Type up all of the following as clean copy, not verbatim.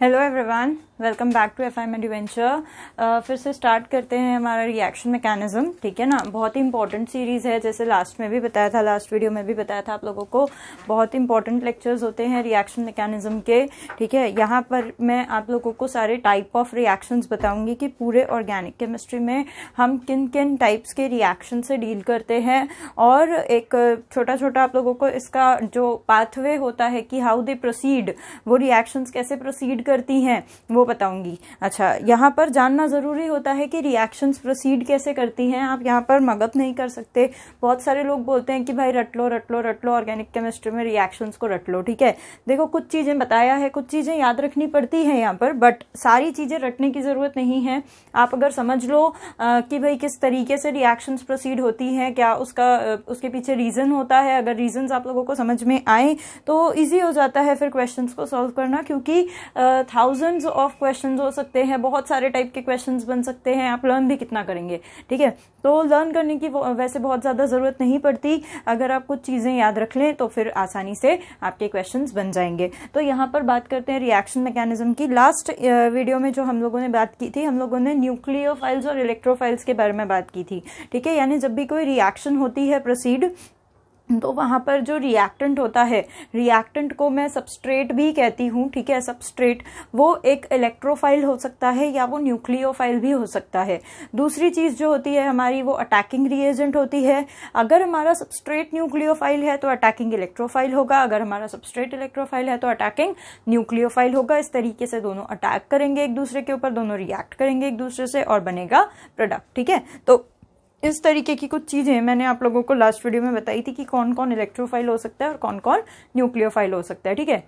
Hello everyone, welcome back to F I adventure. फिर से start करते हैं हमारा रिएक्शन मैकेनिज्म। ठीक है ना, बहुत ही इंपॉर्टेंट सीरीज है। जैसे लास्ट में भी बताया था, लास्ट वीडियो में भी बताया था आप लोगों को, बहुत इंपॉर्टेंट लेक्चर्स होते हैं रिएक्शन मैकेनिज्म के। ठीक है, यहाँ पर मैं आप लोगों को सारे टाइप ऑफ रिएक्शंस बताऊंगी कि पूरे ऑर्गेनिक केमिस्ट्री में हम किन किन टाइप्स के रिएक्शन से डील करते हैं, और एक छोटा छोटा आप लोगों को इसका जो पाथवे होता है कि हाउ दे प्रोसीड, वो रिएक्शंस कैसे प्रोसीड करती हैं वो बताऊंगी। अच्छा, यहाँ पर जानना जरूरी होता है कि रिएक्शंस प्रोसीड कैसे करती हैं। आप यहाँ पर मगअप नहीं कर सकते। बहुत सारे लोग बोलते हैं कि भाई रट लो रट लो रट लो, ऑर्गेनिक केमिस्ट्री में रिएक्शंस को रट लो। ठीक है, देखो कुछ चीजें बताया है, कुछ चीजें याद रखनी पड़ती है यहाँ पर, बट सारी चीजें रटने की जरूरत नहीं है। आप अगर समझ लो कि भाई किस तरीके से रिएक्शंस प्रोसीड होती हैं, क्या उसके पीछे रीजन होता है, अगर रीजंस आप लोगों को समझ में आए तो इजी हो जाता है फिर क्वेश्चंस को सॉल्व करना, क्योंकि थाउजेंड्स ऑफ क्वेश्चंस हो सकते हैं, बहुत सारे टाइप के क्वेश्चंस बन सकते हैं। आप लर्न भी कितना करेंगे। ठीक है, तो लर्न करने की वैसे बहुत ज्यादा जरूरत नहीं पड़ती। अगर आप कुछ चीजें याद रख लें तो फिर आसानी से आपके क्वेश्चंस बन जाएंगे। तो यहाँ पर बात करते हैं रिएक्शन मैकेनिज्म की। लास्ट वीडियो में जो हम लोगों ने बात की थी, हम लोगों ने न्यूक्लियोफाइल्स और इलेक्ट्रोफाइल्स के बारे में बात की थी। ठीक है, यानी जब भी कोई रिएक्शन होती है प्रोसीड, तो वहां पर जो रिएक्टेंट होता है, रिएक्टेंट को मैं सबस्ट्रेट भी कहती हूँ। ठीक है, सबस्ट्रेट वो एक इलेक्ट्रोफाइल हो सकता है या वो न्यूक्लियोफाइल भी हो सकता है। दूसरी चीज जो होती है हमारी, वो अटैकिंग रिएजेंट होती है। अगर हमारा सबस्ट्रेट न्यूक्लियोफाइल है तो अटैकिंग इलेक्ट्रोफाइल होगा, अगर हमारा सबस्ट्रेट इलेक्ट्रोफाइल है तो अटैकिंग न्यूक्लियोफाइल होगा। इस तरीके से दोनों अटैक करेंगे एक दूसरे के ऊपर, दोनों रिएक्ट करेंगे एक दूसरे से और बनेगा प्रोडक्ट। ठीक है, तो इस तरीके की कुछ चीजें मैंने आप लोगों को लास्ट वीडियो में बताई थी कि कौन कौन इलेक्ट्रोफाइल हो सकता है और कौन कौन न्यूक्लियोफाइल हो सकता है। ठीक है,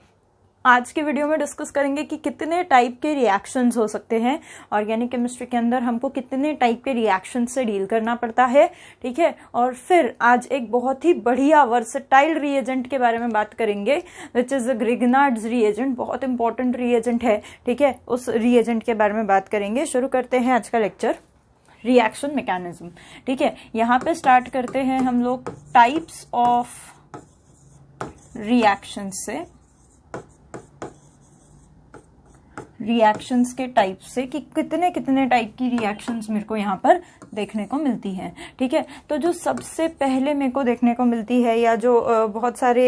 आज के वीडियो में डिस्कस करेंगे कि कितने टाइप के रिएक्शंस हो सकते हैं ऑर्गेनिक केमिस्ट्री के अंदर, हमको कितने टाइप के रिएक्शन से डील करना पड़ता है। ठीक है, और फिर आज एक बहुत ही बढ़िया वर्सेटाइल रिएजेंट के बारे में बात करेंगे, विच इज ग्रिग्नार्ड्स रिएजेंट। बहुत इंपॉर्टेंट रिएजेंट है। ठीक है, उस रिएजेंट के बारे में बात करेंगे। शुरू करते हैं आज का लेक्चर, रिएक्शन मैकेनिज्म। ठीक है, यहाँ पे स्टार्ट करते हैं हम लोग टाइप्स ऑफ रिएक्शन से, रिएक्शंस के टाइप से, कि कितने कितने टाइप की रिएक्शंस मेरे को यहाँ पर देखने को मिलती हैं। ठीक है, तो जो सबसे पहले मेरे को देखने को मिलती है, या जो बहुत सारे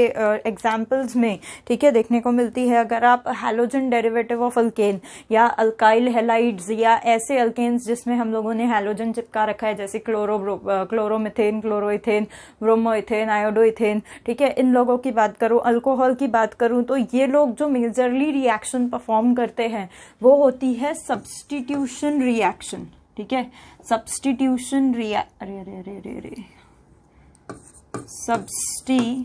एग्जाम्पल्स में ठीक है देखने को मिलती है, अगर आप हैलोजन डेरिवेटिव ऑफ अल्केन या अल्काइल हैलाइड्स या ऐसे अल्केन्स जिसमें हम लोगों ने हैलोजन चिपका रखा है, जैसे क्लोरोमिथेन, क्लोरोइथेन, ब्रोमोइथेन, आयोडोइथेन, ठीक है, इन लोगों की बात करूं, अल्कोहल की बात करूं, तो ये लोग जो मेजरली रिएक्शन परफॉर्म करते हैं वो होती है सब्स्टिट्यूशन रिएक्शन। ठीक है, substitution substitution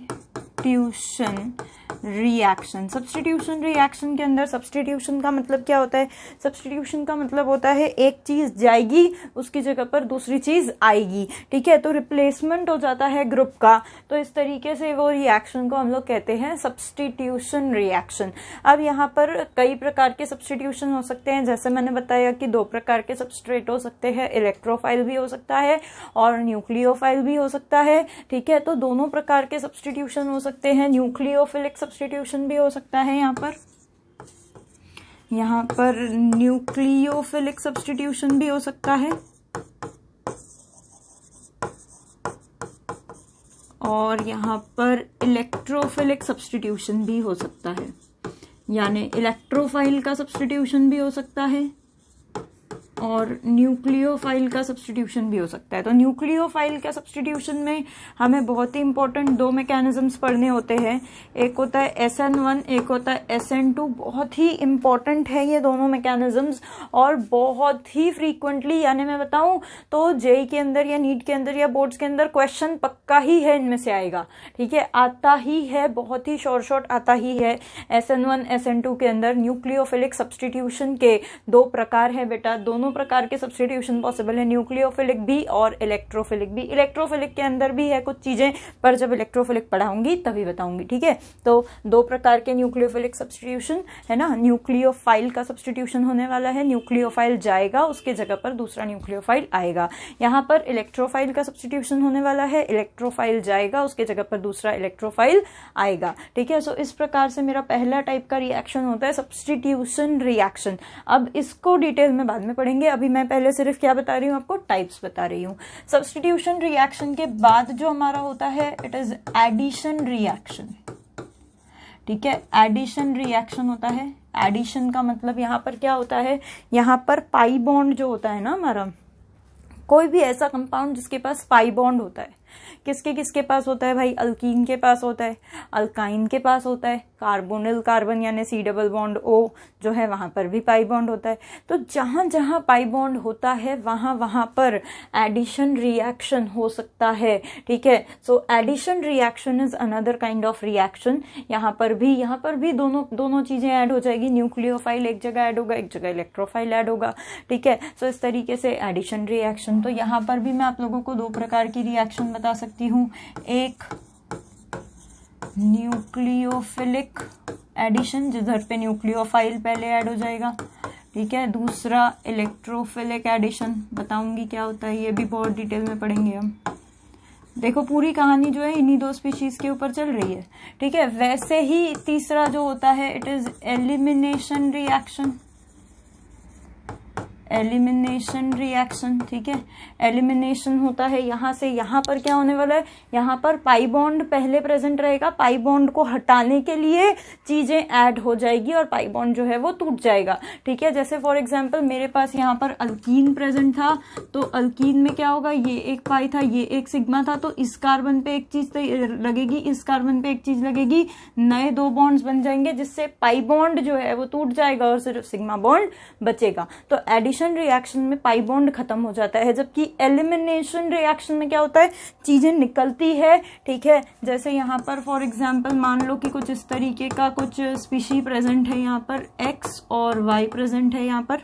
reaction. Substitution reaction के अंदर सब्स्टिट्यूशन का मतलब क्या होता है? सब्स्टिट्यूशन का मतलब होता है एक चीज जाएगी, उसकी जगह पर दूसरी चीज आएगी। ठीक है, तो रिप्लेसमेंट हो जाता है ग्रुप का। तो इस तरीके से वो रिएक्शन को हम लोग कहते हैं सब्स्टिट्यूशन रिएक्शन। अब यहाँ पर कई प्रकार के सब्स्टिट्यूशन हो सकते हैं, जैसे मैंने बताया कि दो प्रकार के सबस्ट्रेट हो सकते हैं, इलेक्ट्रोफाइल भी हो सकता है और न्यूक्लियोफाइल भी हो सकता है। ठीक है, तो दोनों प्रकार के सब्स्टिट्यूशन हो सकते हैं। न्यूक्लियोफिलिक सब्स्टिट्यूशन भी हो सकता है। यहाँ पर न्यूक्लियोफिलिक सब्स्टिट्यूशन भी हो सकता है, और यहाँ पर इलेक्ट्रोफिलिक सब्स्टिट्यूशन भी हो सकता है, यानी इलेक्ट्रोफाइल का सब्स्टिट्यूशन भी हो सकता है और न्यूक्लियोफाइल का सब्स्टिट्यूशन भी हो सकता है। तो न्यूक्लियोफाइल का सब्स्टिट्यूशन में हमें बहुत ही इंपॉर्टेंट दो मैकेनिज्म्स पढ़ने होते हैं। एक होता है SN1, एक होता है SN2। बहुत ही इंपॉर्टेंट है ये दोनों मैकेनिज्म्स, और बहुत ही फ्रीक्वेंटली, यानी मैं बताऊं तो जेई के अंदर या नीट के अंदर या बोर्ड्स के अंदर क्वेश्चन पक्का ही है इनमें से आएगा। ठीक है, आता ही है, बहुत ही शॉर्ट आता ही है। SN1 SN2 के अंदर न्यूक्लियोफिलिक सब्स्टिट्यूशन के दो प्रकार है बेटा, दोनों दोनों प्रकार के सब्स्टिट्यूशन पॉसिबल है, न्यूक्लियोफिलिक भी और इलेक्ट्रोफिलिक भी। इलेक्ट्रोफिलिक के अंदर भी है कुछ चीजें, पर जब इलेक्ट्रोफिलिक पढ़ाऊंगी तभी बताऊंगी, ठीक है। तो दो प्रकार के न्यूक्लियोफिलिक सब्स्टिट्यूशन है ना, न्यूक्लियोफाइल का सब्स्टिट्यूशन होने वाला है, न्यूक्लियोफाइल जाएगा उसके जगह पर दूसरा न्यूक्लियोफाइल आएगा। यहाँ पर इलेक्ट्रोफाइल का सब्स्टिट्यूशन होने वाला है, इलेक्ट्रोफाइल जाएगा उसके जगह पर दूसरा इलेक्ट्रोफाइल आएगा, ठीक है। सो इस प्रकार से मेरा पहला टाइप का रिएक्शन होता है सब्स्टिट्यूशन रिएक्शन। अब इसको डिटेल में बाद में पढ़ेंगे, अभी मैं पहले सिर्फ क्या बता रही हूँ आपको, टाइप्स बता रही हूँ। सब्स्टिट्यूशन रिएक्शन के बाद जो हमारा होता है इट इज एडिशन रिएक्शन, ठीक है। एडिशन रिएक्शन होता है। एडिशन का मतलब यहाँ पर क्या होता है, यहाँ पर पाई बॉन्ड जो होता है ना हमारा, कोई भी ऐसा कंपाउंड जिसके पास पाई बॉन्ड होता है, किसके किसके पास होता है भाई, अल्कीन के पास होता है, अल्काइन के पास होता है, कार्बोनिल कार्बन यानी सी डबल बॉन्ड ओ जो है वहां पर भी पाई बॉन्ड होता है। तो जहां जहां पाई बॉन्ड होता है वहां वहां पर एडिशन रिएक्शन हो सकता है, ठीक है। So addition reaction is another kind of reaction. यहाँ पर भी दोनों चीजें ऐड हो जाएगी, न्यूक्लियोफाइल एक जगह ऐड होगा, एक जगह इलेक्ट्रोफाइल ऐड होगा, ठीक है। सो इस तरीके से एडिशन रिएक्शन। तो यहाँ पर भी मैं आप लोगों को दो प्रकार की रिएक्शन बता सकती हूँ, एक न्यूक्लियोफिलिक एडिशन जिधर पे न्यूक्लियोफाइल पहले ऐड हो जाएगा, ठीक है। दूसरा इलेक्ट्रोफिलिक एडिशन, बताऊंगी क्या होता है, ये भी बहुत डिटेल में पढ़ेंगे हम। देखो पूरी कहानी जो है इन्हीं दो स्पीशीज के ऊपर चल रही है, ठीक है। वैसे ही तीसरा जो होता है it is elimination reaction. Elimination reaction, ठीक है। एलिमिनेशन होता है यहां से, यहां पर क्या होने वाला है, यहां पर पाई बॉन्ड पहले प्रेजेंट रहेगा, पाई बॉन्ड को हटाने के लिए चीजें ऐड हो जाएगी और पाई बॉन्ड जो है वो टूट जाएगा, ठीक है। जैसे फॉर एग्जांपल मेरे पास यहाँ पर अल्कीन प्रेजेंट था, तो अल्कीन में क्या होगा, ये एक पाई था, ये एक सिग्मा था, तो इस कार्बन पे एक चीज लगेगी, इस कार्बन पे एक चीज लगेगी, नए दो बॉन्ड्स बन जाएंगे जिससे पाई बॉन्ड जो है वो टूट जाएगा और सिर्फ सिग्मा बॉन्ड बचेगा। तो एडिशन रिएक्शन में पाई बॉन्ड खत्म हो जाता है, जबकि एलिमिनेशन रिएक्शन में क्या होता है, चीजें निकलती है, ठीक है। जैसे यहाँ पर फॉर एग्जांपल मान लो कि कुछ इस तरीके का कुछ स्पीशी प्रेजेंट है, यहाँ पर एक्स और वाई प्रेजेंट है यहाँ पर,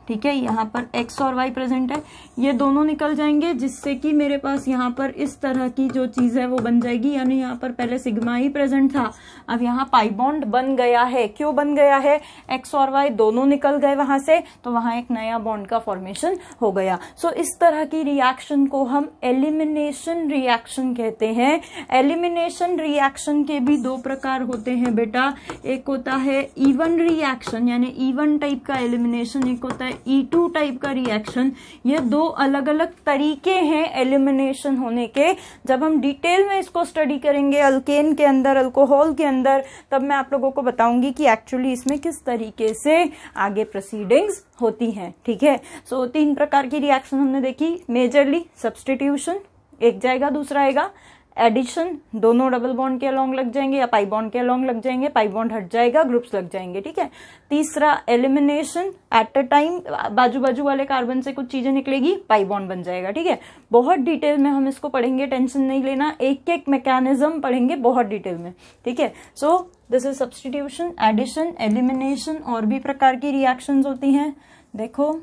ठीक है। यहाँ पर एक्स और वाई प्रेजेंट है, ये दोनों निकल जाएंगे जिससे कि मेरे पास यहाँ पर इस तरह की जो चीज है वो बन जाएगी, यानी यहाँ पर पहले सिग्मा ही प्रेजेंट था, अब यहाँ पाई बॉन्ड बन गया है। क्यों बन गया है, एक्स और वाई दोनों निकल गए वहां से, तो वहां एक नया बॉन्ड का फॉर्मेशन हो गया। सो इस तरह की रिएक्शन को हम एलिमिनेशन रिएक्शन कहते हैं। एलिमिनेशन रिएक्शन के भी दो प्रकार होते हैं बेटा, एक होता है इवन रिएक्शन यानी इवन टाइप का एलिमिनेशन, एक होता है E2 टाइप का रिएक्शन। ये दो अलग अलग तरीके हैं एलिमिनेशन होने के। जब हम डिटेल में इसको स्टडी करेंगे अल्केन के अंदर, अल्कोहल के अंदर, तब मैं आप लोगों को बताऊंगी कि एक्चुअली इसमें किस तरीके से आगे प्रोसीडिंग्स होती हैं, ठीक है। सो तीन प्रकार की रिएक्शन हमने देखी मेजरली, सब्स्टिट्यूशन एक जाएगा दूसरा आएगा, एडिशन दोनों डबल बॉन्ड के अलोंग लग जाएंगे या पाई बॉन्ड के अलोंग लग जाएंगे, पाई बॉन्ड हट जाएगा, ग्रुप्स लग जाएंगे, ठीक है। तीसरा एलिमिनेशन, एट अ टाइम बाजू बाजू वाले कार्बन से कुछ चीजें निकलेगी, पाई बॉन्ड बन जाएगा, ठीक है। बहुत डिटेल में हम इसको पढ़ेंगे, टेंशन नहीं लेना, एक एक मैकेनिज्म पढ़ेंगे बहुत डिटेल में, ठीक है। So this is substitution, addition, elimination. और भी प्रकार की रिएक्शंस होती हैं, देखो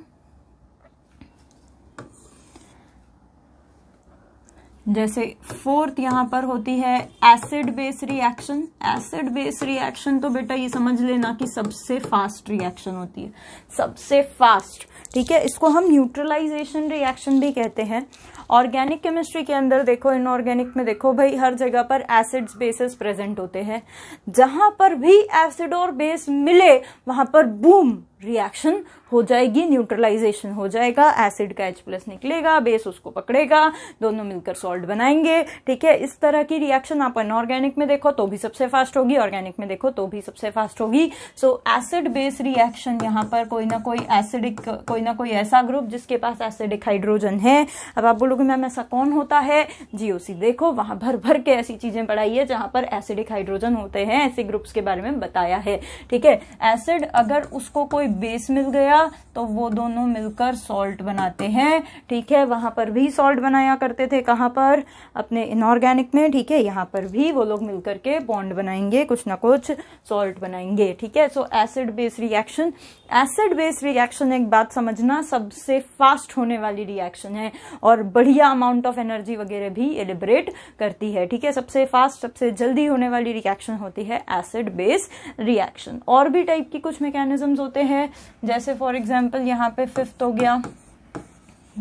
जैसे फोर्थ यहाँ पर होती है acid base reaction. Acid base reaction तो बेटा ये समझ लेना कि सबसे फास्ट रिएक्शन होती है, सबसे फास्ट, ठीक है। इसको हम न्यूट्रलाइजेशन रिएक्शन भी कहते हैं। ऑर्गेनिक केमिस्ट्री के अंदर देखो, इनऑर्गेनिक में देखो भाई, हर जगह पर एसिड्स बेसेस प्रेजेंट होते हैं। जहां पर भी एसिड और बेस मिले वहां पर बूम रिएक्शन हो जाएगी, न्यूट्रलाइजेशन हो जाएगा, एसिड का H+ निकलेगा, बेस उसको पकड़ेगा, दोनों मिलकर सॉल्ट बनाएंगे, ठीक है। इस तरह की रिएक्शन आप इनऑर्गेनिक में देखो तो भी सबसे फास्ट होगी, ऑर्गेनिक में देखो तो भी सबसे फास्ट होगी। सो एसिड बेस रिएक्शन, यहाँ पर कोई ना कोई एसिडिक, कोई ना कोई ऐसा ग्रुप जिसके पास एसिडिक हाइड्रोजन है। अब आप बोलोगे मैम ऐसा कौन होता है, GOC देखो, वहां भर भर के ऐसी चीजें पढ़ाई है जहां पर एसिडिक हाइड्रोजन होते हैं, ऐसे ग्रुप्स के बारे में बताया है, ठीक है। एसिड अगर उसको कोई बेस मिल गया तो वो दोनों मिलकर सॉल्ट बनाते हैं, ठीक है। वहां पर भी सॉल्ट बनाया करते थे, कहाँ पर, अपने इनऑर्गेनिक में, ठीक है। यहाँ पर भी वो लोग मिलकर के बॉन्ड बनाएंगे, कुछ ना कुछ सॉल्ट बनाएंगे, ठीक है। सो acid base reaction, acid base reaction एक बात समझना, सबसे फास्ट होने वाली रिएक्शन है और बढ़िया अमाउंट ऑफ एनर्जी वगैरह भी एलिबरेट करती है, ठीक है। सबसे फास्ट, सबसे जल्दी होने वाली रिएक्शन होती है एसिड बेस रिएक्शन। और भी टाइप की कुछ मैकेनिज्म्स होते हैं, जैसे फॉर एग्जांपल यहाँ पे फिफ्थ हो गया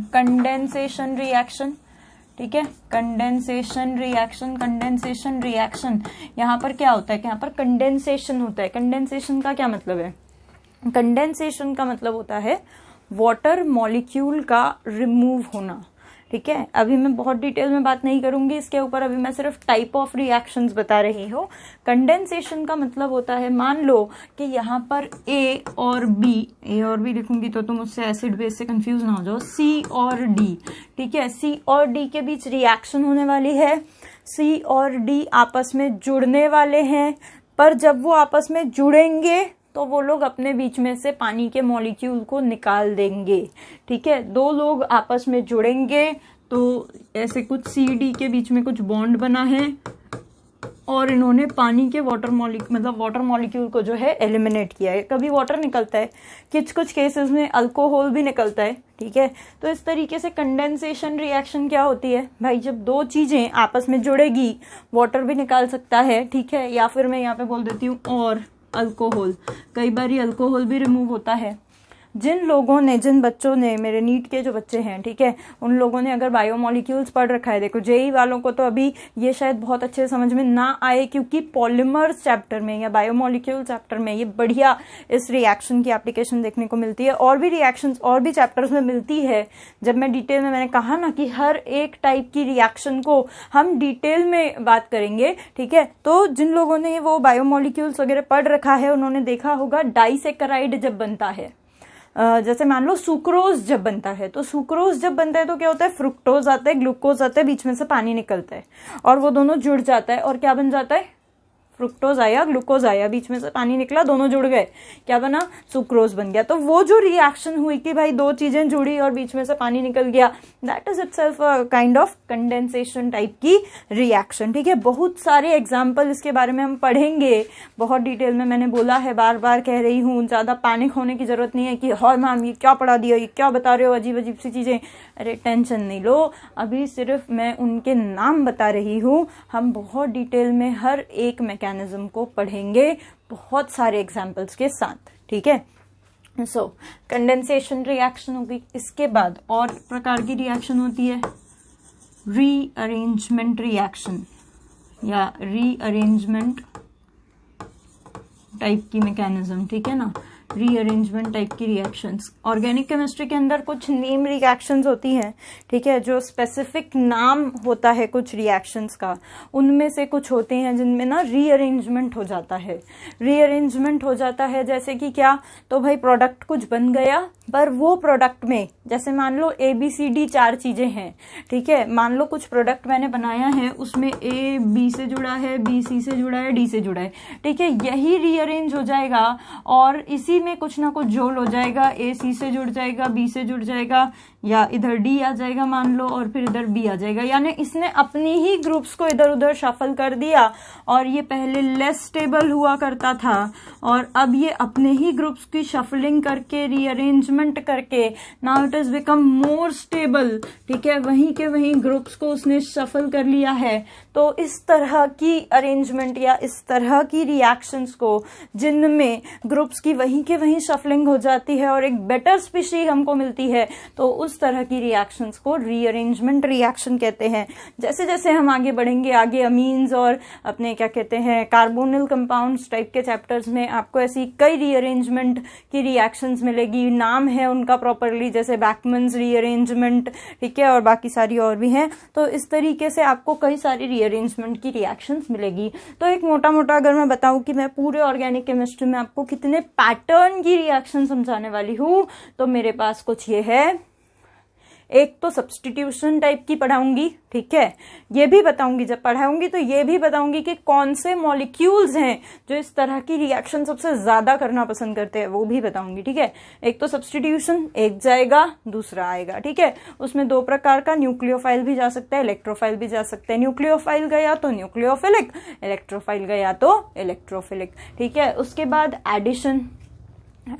कंडेंसेशन रिएक्शन, ठीक है। कंडेंसेशन रिएक्शन, कंडेंसेशन रिएक्शन यहाँ पर क्या होता है कि यहाँ पर कंडेंसेशन होता है। कंडेंसेशन का क्या मतलब है? कंडेंसेशन का मतलब होता है वाटर मॉलिक्यूल का रिमूव होना, ठीक है। अभी मैं बहुत डिटेल में बात नहीं करूंगी इसके ऊपर, अभी मैं सिर्फ टाइप ऑफ रिएक्शंस बता रही हूँ। कंडेंसेशन का मतलब होता है, मान लो कि यहाँ पर ए और बी लिखूंगी तो तुम उससे एसिड बेस से कंफ्यूज ना हो जाओ, सी और डी, ठीक है। सी और डी के बीच रिएक्शन होने वाली है, सी और डी आपस में जुड़ने वाले हैं, पर जब वो आपस में जुड़ेंगे तो वो लोग अपने बीच में से पानी के मॉलिक्यूल को निकाल देंगे, ठीक है। दो लोग आपस में जुड़ेंगे तो ऐसे कुछ सी डी के बीच में कुछ बॉन्ड बना है और इन्होंने पानी के वाटर मॉलिक्यूल को जो है एलिमिनेट किया है। कभी वाटर निकलता है, कुछ केसेस में अल्कोहल भी निकलता है, ठीक है। तो इस तरीके से कंडेंसेशन रिएक्शन क्या होती है भाई, जब दो चीजें आपस में जुड़ेगी, वाटर भी निकाल सकता है, ठीक है, या फिर मैं यहाँ पे बोल देती हूँ और अल्कोहल, कई बार अल्कोहल भी रिमूव होता है। जिन बच्चों ने, मेरे नीट के जो बच्चे हैं, ठीक है, उन लोगों ने अगर बायोमॉलिक्यूल्स पढ़ रखा है, देखो जेई वालों को तो अभी ये शायद बहुत अच्छे समझ में ना आए, क्योंकि पॉलीमर्स चैप्टर में या बायोमॉलिक्यूल चैप्टर में ये बढ़िया इस रिएक्शन की एप्लीकेशन देखने को मिलती है। और भी रिएक्शंस और भी चैप्टर्स में मिलती है। जब मैं डिटेल में, मैंने कहा ना कि हर एक टाइप की रिएक्शन को हम डिटेल में बात करेंगे, ठीक है। तो जिन लोगों ने वो बायोमॉलिक्यूल्स वगैरह पढ़ रखा है उन्होंने देखा होगा डाइसेकेराइड जब बनता है, जैसे मान लो सुक्रोज जब बनता है, तो सुक्रोज जब बनता है तो क्या होता है, फ्रुक्टोज आता है, ग्लूकोज आता है, बीच में से पानी निकलता है और वो दोनों जुड़ जाता है और क्या बन जाता है, फ्रुक्टोज आया, ग्लूकोज आया, बीच में से पानी निकला, दोनों जुड़ गए, क्या बना, सुक्रोज बन गया। तो वो जो रिएक्शन हुई कि भाई दो चीजें जुड़ी और बीच में से पानी निकल गया, that is itself kind of condensation type की रिएक्शन, ठीक है। बहुत सारे एग्जाम्पल इसके बारे में हम पढ़ेंगे बहुत डिटेल में, मैंने बोला है, बार बार कह रही हूँ, ज्यादा पैनिक होने की जरूरत नहीं है कि हाँ मैम ये क्या पढ़ा दिया, ये क्या बता रहे हो, अजीब अजीब सी चीजें। अरे टेंशन नहीं लो, अभी सिर्फ मैं उनके नाम बता रही हूँ, हम बहुत डिटेल में हर एक मैकेनिज्म को पढ़ेंगे बहुत सारे एग्जाम्पल्स के साथ, ठीक है। सो कंडेंसेशन रिएक्शन होगी। इसके बाद और प्रकार की रिएक्शन होती है रीअरेंजमेंट रिएक्शन या रीअरेंजमेंट टाइप की मैकेनिज्म, ठीक है ना। रीअरेंजमेंट टाइप की रिएक्शंस, ऑर्गेनिक केमिस्ट्री के अंदर कुछ नेम रिएक्शंस होती हैं, ठीक है, जो स्पेसिफिक नाम होता है कुछ रिएक्शंस का, उनमें से कुछ होते हैं जिनमें ना रीअरेंजमेंट हो जाता है। रीअरेंजमेंट हो जाता है जैसे कि क्या, तो भाई प्रोडक्ट कुछ बन गया, पर वो प्रोडक्ट में जैसे मान लो ABCD 4 चीजें हैं, ठीक है। मान लो कुछ प्रोडक्ट मैंने बनाया है, उसमें A B से जुड़ा है, B C से जुड़ा है, D से जुड़ा है, ठीक है। यही रीअरेंज हो जाएगा और इसी में कुछ ना कुछ जोड़ हो जाएगा, A C से जुड़ जाएगा, B से जुड़ जाएगा, या इधर D आ जाएगा मान लो और फिर इधर B आ जाएगा। यानी इसने अपनी ही ग्रुप्स को इधर उधर शफल कर दिया और ये पहले लेस स्टेबल हुआ करता था और अब ये अपने ही ग्रुप्स की शफलिंग करके, रीअरेंजमेंट करके, now it is become more stable, ठीक है। वहीं के वहीं ग्रुप्स को उसने शफल कर लिया है। तो इस तरह की अरेंजमेंट या इस तरह की रिएक्शंस को जिनमें ग्रुप्स की वहीं के वहीं शफलिंग हो जाती है और एक बेटर स्पीशी हमको मिलती है, तो उस तरह की रिएक्शंस को रीअरेंजमेंट रिएक्शन कहते हैं। जैसे जैसे हम आगे बढ़ेंगे, आगे अमीन्स और अपने क्या कहते हैं कार्बोनिल कंपाउंड्स टाइप के चैप्टर्स में आपको ऐसी कई रीअरेंजमेंट की रिएक्शंस मिलेगी। नाम है उनका प्रॉपरली, जैसे बैकमन्स रीअरेंजमेंट, ठीक है, और बाकी सारी और भी हैं। तो इस तरीके से आपको कई सारी रीअरेंजमेंट की रिएक्शंस मिलेगी। तो एक मोटा मोटा अगर मैं बताऊं कि मैं पूरे ऑर्गेनिक केमिस्ट्री में आपको कितने पैटर्न की रिएक्शन समझाने वाली हूं, तो मेरे पास कुछ ये है एक तो सब्स्टिट्यूशन टाइप की पढ़ाऊंगी, ठीक है, ये भी बताऊंगी, जब पढ़ाऊंगी तो ये भी बताऊंगी कि कौन से मॉलिक्यूल्स हैं जो इस तरह की रिएक्शन सबसे ज्यादा करना पसंद करते हैं, वो भी बताऊंगी, ठीक है। एक तो सब्स्टिट्यूशन, एक जाएगा दूसरा आएगा, ठीक है। उसमें दो प्रकार का, न्यूक्लियोफाइल भी जा सकता है, इलेक्ट्रोफाइल भी जा सकते हैं। न्यूक्लियोफाइल गया तो न्यूक्लियोफिलिक, इलेक्ट्रोफाइल गया तो इलेक्ट्रोफिलिक, ठीक है। उसके बाद एडिशन,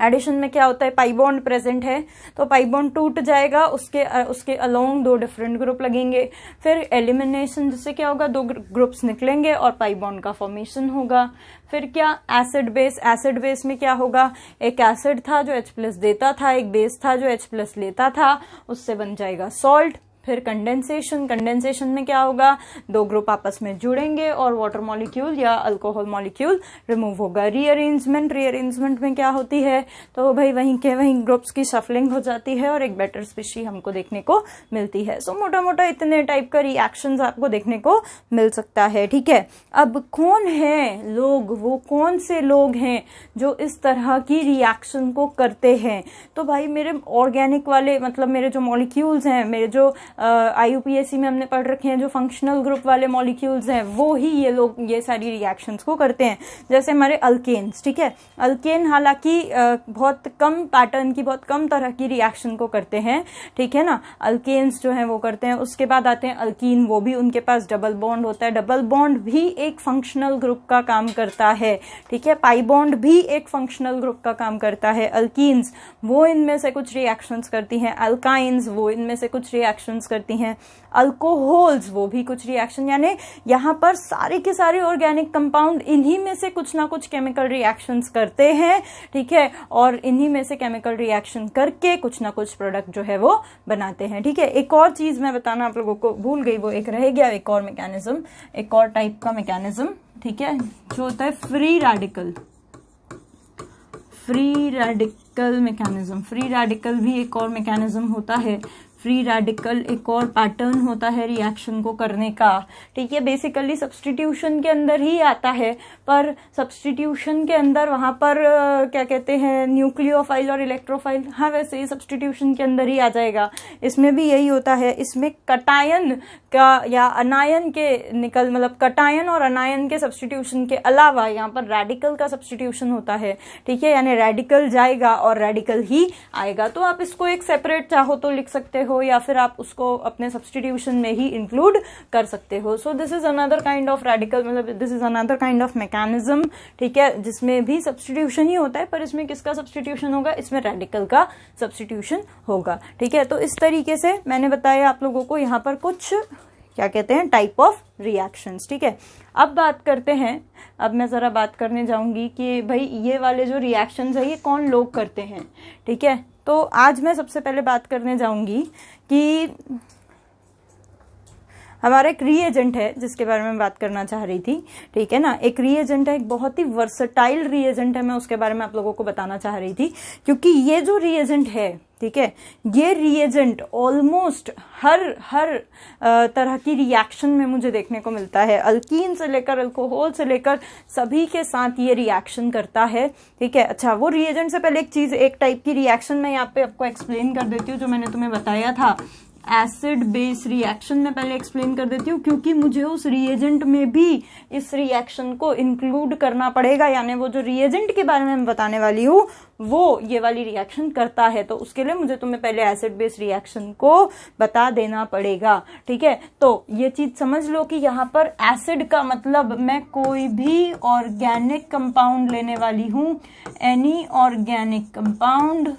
एडिशन में क्या होता है, पाई बॉन्ड प्रेजेंट है तो पाई बॉन्ड टूट जाएगा, उसके अलोंग दो डिफरेंट ग्रुप लगेंगे। फिर एलिमिनेशन, जिससे क्या होगा, दो ग्रुप्स निकलेंगे और पाई बॉन्ड का फॉर्मेशन होगा। फिर क्या, एसिड बेस, एसिड बेस में क्या होगा, एक एसिड था जो H+ देता था, एक बेस था जो H+ लेता था, उससे बन जाएगा सॉल्ट। फिर कंडेंसेशन, कंडेंसेशन में क्या होगा, दो ग्रुप आपस में जुड़ेंगे और वाटर मॉलिक्यूल या अल्कोहल मॉलिक्यूल रिमूव होगा। रीअरेंजमेंट, रीअरेंजमेंट में क्या होती है, तो भाई वहीं के वहीं ग्रुप्स की शफलिंग हो जाती है और एक बेटर स्पीशी हमको देखने को मिलती है। सो मोटा मोटा इतने टाइप का रिएक्शंस आपको देखने को मिल सकता है, ठीक है। अब कौन है लोग, वो कौन से लोग हैं जो इस तरह की रिएक्शन को करते हैं, तो भाई मेरे ऑर्गेनिक वाले, मतलब मेरे जो मॉलिक्यूल्स हैं, मेरे जो IUPAC में हमने पढ़ रखे हैं जो फंक्शनल ग्रुप वाले मॉलिक्यूल्स हैं, वो ही ये लोग ये सारी रिएक्शंस को करते हैं। जैसे हमारे अल्केन्स, ठीक है, अल्केन हालांकि बहुत कम पैटर्न की, बहुत कम तरह की रिएक्शन को करते हैं, ठीक है ना, अल्केन्स जो है वो करते हैं। उसके बाद आते हैं अल्कीन, वो भी उनके पास डबल बॉन्ड होता है, डबल बॉन्ड भी एक फंक्शनल ग्रुप का काम करता है, ठीक है। पाई बॉन्ड भी एक फंक्शनल ग्रुप का काम करता है। अल्कीन्स वो इनमें से कुछ रिएक्शंस करती हैं, अल्काइंस वो इनमें से कुछ रिएक्शंस करती हैं, अल्कोहल्स वो भी कुछ रिएक्शन, यानी यहां पर सारे के सारे ऑर्गेनिक कंपाउंड इन्हीं में से कुछ ना कुछ केमिकल रिएक्शंस करते हैं, ठीक है, और इन्हीं में से केमिकल रिएक्शन करके कुछ ना कुछ प्रोडक्ट जो है वो बनाते हैं, ठीक है। एक और चीज मैं बताना आप लोगों को भूल गई, वो एक रह गया, एक और मैकेनिज्म, एक और टाइप का मैकेनिज्म, ठीक है, जो होता है free radical, free radical mechanism. Free radical भी एक और मैकेनिज्म होता है, फ्री रेडिकल एक और पैटर्न होता है रिएक्शन को करने का, ठीक है। बेसिकली सब्स्टिट्यूशन के अंदर ही आता है, पर सब्स्टिट्यूशन के अंदर वहां पर क्या कहते हैं, न्यूक्लियोफाइल और इलेक्ट्रोफाइल, हाँ वैसे ही सब्स्टिट्यूशन के अंदर ही आ जाएगा। इसमें भी यही होता है, इसमें कटायन का या अनायन के निकल, मतलब कटायन और अनायन के सब्स्टिट्यूशन के अलावा यहाँ पर रेडिकल का सब्स्टिट्यूशन होता है, ठीक है, यानी रेडिकल जाएगा और रेडिकल ही आएगा। तो आप इसको एक सेपरेट चाहो तो लिख सकते हो, या फिर आप उसको अपने सब्स्टिट्यूशन में ही इंक्लूड कर सकते हो। So this is another kind of radical, मतलब this is another kind of mechanism, ठीक है, जिसमें भी सब्स्टिट्यूशन ही होता है, पर इसमें किसका सब्स्टिट्यूशन होगा, इसमें रेडिकल का सब्स्टिट्यूशन होगा, ठीक है। तो इस तरीके से मैंने बताया आप लोगों को यहाँ पर कुछ क्या कहते हैं, टाइप ऑफ रिएक्शंस, ठीक है। अब बात करते हैं, अब मैं जरा बात करने जाऊंगी कि भाई ये वाले जो रिएक्शंस है ये कौन लोग करते हैं, ठीक है। तो आज मैं सबसे पहले बात करने जाऊंगी कि हमारा एक रीएजेंट है जिसके बारे में बात करना चाह रही थी, ठीक है ना। एक रीएजेंट है, एक बहुत ही वर्सटाइल रीएजेंट है, मैं उसके बारे में आप लोगों को बताना चाह रही थी, क्योंकि ये जो रीएजेंट है, ठीक है, ये रिएजेंट ऑलमोस्ट हर तरह की रिएक्शन में मुझे देखने को मिलता है। अल्कीन से लेकर अल्कोहल से लेकर सभी के साथ ये रिएक्शन करता है, ठीक है। अच्छा, वो रिएजेंट से पहले एक चीज, एक टाइप की रिएक्शन मैं यहाँ पे आपको एक्सप्लेन कर देती हूँ, जो मैंने तुम्हें बताया था एसिड बेस रिएक्शन में पहले एक्सप्लेन कर देती हूँ, क्योंकि मुझे उस रिएजेंट में भी इस रिएक्शन को इंक्लूड करना पड़ेगा, यानी वो जो रिएजेंट के बारे में मैं बताने वाली हूँ वो ये वाली रिएक्शन करता है, तो उसके लिए मुझे तुम्हें पहले एसिड बेस रिएक्शन को बता देना पड़ेगा, ठीक है। तो ये चीज समझ लो कि यहाँ पर एसिड का मतलब मैं कोई भी ऑर्गेनिक कंपाउंड लेने वाली हूँ, एनी ऑर्गेनिक कंपाउंड,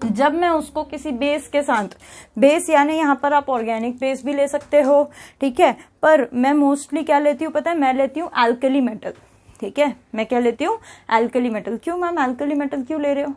जब मैं उसको किसी बेस के साथ, बेस यानी यहाँ पर आप ऑर्गेनिक बेस भी ले सकते हो, ठीक है, पर मैं मोस्टली क्या लेती हूँ पता है, मैं लेती हूँ एल्कली मेटल, ठीक है, मैं क्या लेती हूँ, एल्कली मेटल। क्यों मैम एल्कली मेटल क्यों ले रहे हो,